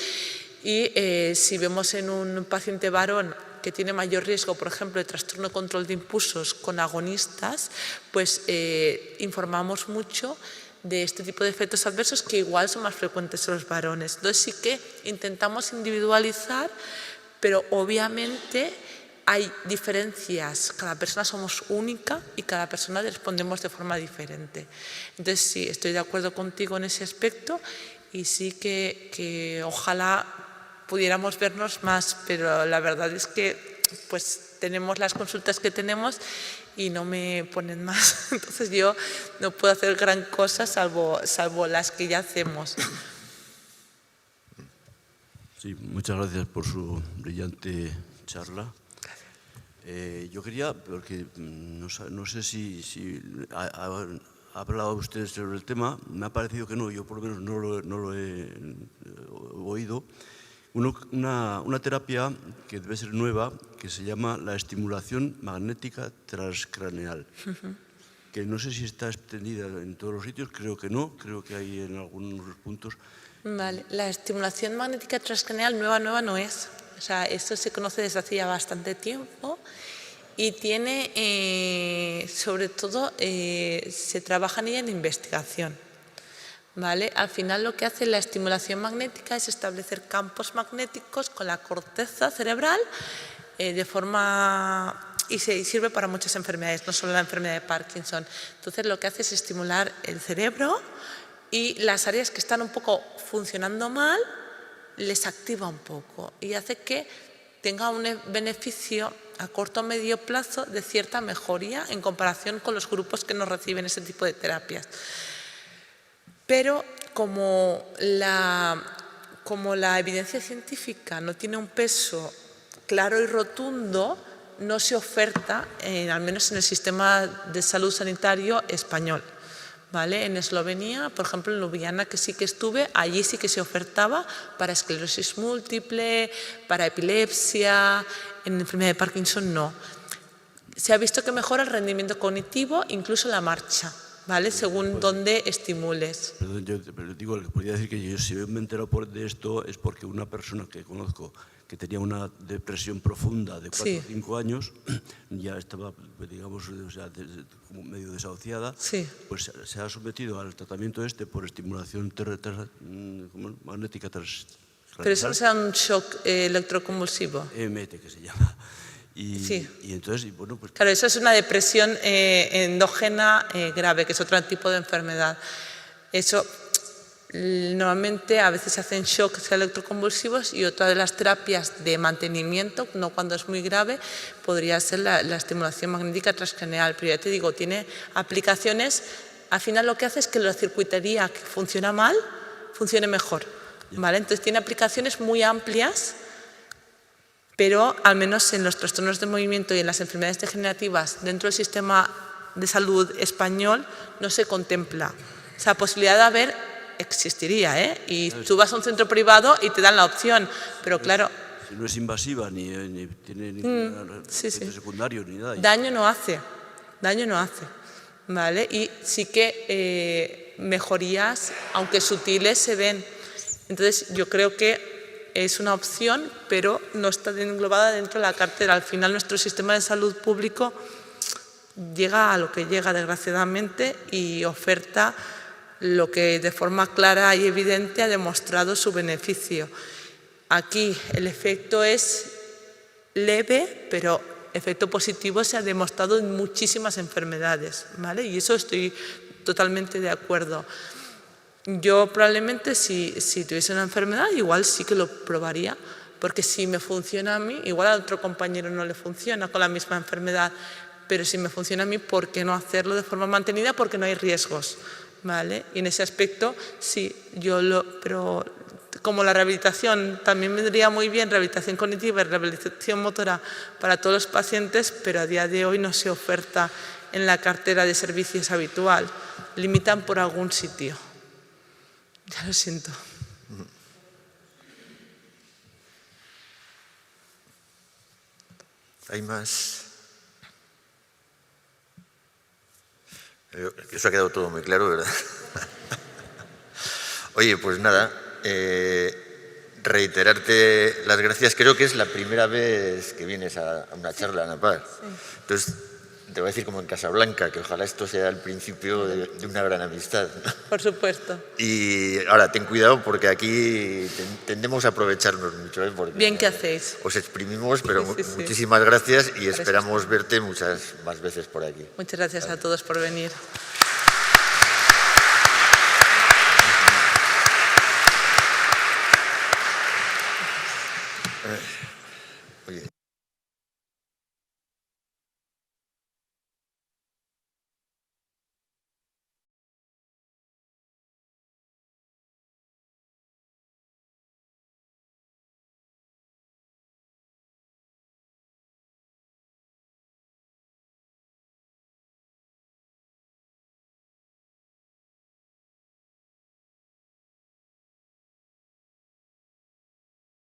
Y si vemos en un paciente varón que tiene mayor riesgo, por ejemplo, de trastorno de control de impulsos con agonistas, pues informamos mucho de este tipo de efectos adversos que igual son más frecuentes en los varones. Entonces sí que intentamos individualizar, pero obviamente hay diferencias. Cada persona somos única y cada persona respondemos de forma diferente. Entonces sí, estoy de acuerdo contigo en ese aspecto y sí que ojalá pudiéramos vernos más, pero la verdad es que pues tenemos las consultas que tenemos y no me ponen más. Entonces yo no puedo hacer gran cosa salvo las que ya hacemos. Sí, muchas gracias por su brillante charla. Yo quería, porque no sé si ha hablado usted sobre el tema, me ha parecido que no, yo por lo menos no lo he oído. Una terapia que debe ser nueva, que se llama la estimulación magnética transcraneal, que no sé si está extendida en todos los sitios, creo que no, creo que hay en algunos puntos. Vale, la estimulación magnética transcraneal nueva no es. O sea, esto se conoce desde hace ya bastante tiempo y tiene, sobre todo, se trabaja en ella en investigación. ¿Vale? Al final lo que hace la estimulación magnética es establecer campos magnéticos con la corteza cerebral y sirve para muchas enfermedades, no solo la enfermedad de Parkinson. Entonces lo que hace es estimular el cerebro y las áreas que están un poco funcionando mal les activa un poco y hace que tenga un beneficio a corto o medio plazo de cierta mejoría en comparación con los grupos que no reciben ese tipo de terapias. Pero como la evidencia científica no tiene un peso claro y rotundo, no se oferta, al menos en el sistema de salud sanitario español. ¿Vale? En Eslovenia, por ejemplo, en Ljubljana, que sí que estuve, allí sí que se ofertaba para esclerosis múltiple, para epilepsia, en enfermedad de Parkinson no. Se ha visto que mejora el rendimiento cognitivo, incluso la marcha. ¿Vale? Según dónde estimules. Perdón, pero digo, podría decir que yo si me he enterado de esto es porque una persona que conozco que tenía una depresión profunda de 4 o 5 años, ya estaba, digamos, o sea, como medio desahuciada, pues se ha sometido al tratamiento por estimulación magnética transcraneal. Pero eso no será un shock electroconvulsivo. EMT, que se llama. Y entonces, bueno, pues... Claro, eso es una depresión endógena grave, que es otro tipo de enfermedad. Eso, normalmente, a veces se hacen shocks electroconvulsivos y otra de las terapias de mantenimiento, no cuando es muy grave, podría ser la estimulación magnética transcraneal. Pero ya te digo, tiene aplicaciones, al final lo que hace es que la circuitería que funciona mal, funcione mejor. ¿Vale? Entonces tiene aplicaciones muy amplias, pero al menos en los trastornos de movimiento y en las enfermedades degenerativas dentro del sistema de salud español no se contempla. O sea, posibilidad de haber existiría, ¿eh? Y tú vas a un centro privado y te dan la opción, pero claro... Si no es invasiva ni tiene ningún efecto secundario ni nada. Daño no hace, ¿vale? Y sí que mejorías, aunque sutiles, se ven. Entonces, yo creo que es una opción, pero no está englobada dentro de la cartera. Al final, nuestro sistema de salud público llega a lo que llega, desgraciadamente, y oferta lo que de forma clara y evidente ha demostrado su beneficio. Aquí el efecto es leve, pero efecto positivo se ha demostrado en muchísimas enfermedades, ¿vale? Y eso estoy totalmente de acuerdo. Yo probablemente si tuviese una enfermedad igual sí que lo probaría, porque si me funciona a mí, igual a otro compañero no le funciona con la misma enfermedad, pero si me funciona a mí, ¿por qué no hacerlo de forma mantenida? Porque no hay riesgos, ¿vale? Y en ese aspecto sí, pero como la rehabilitación también vendría muy bien, rehabilitación cognitiva y rehabilitación motora para todos los pacientes, pero a día de hoy no se oferta en la cartera de servicios habitual, limitan por algún sitio. Ya lo siento. ¿Hay más? Eso ha quedado todo muy claro, ¿verdad? Oye, pues nada, reiterarte las gracias. Creo que es la primera vez que vienes a una charla, Napar. Sí. Entonces, te voy a decir como en Casablanca, que ojalá esto sea el principio de una gran amistad. Por supuesto. Y ahora, ten cuidado porque aquí tendemos a aprovecharnos mucho. Porque bien que hacéis. Os exprimimos, pero muchísimas gracias y esperamos verte muchas más veces por aquí. Muchas gracias a todos por venir.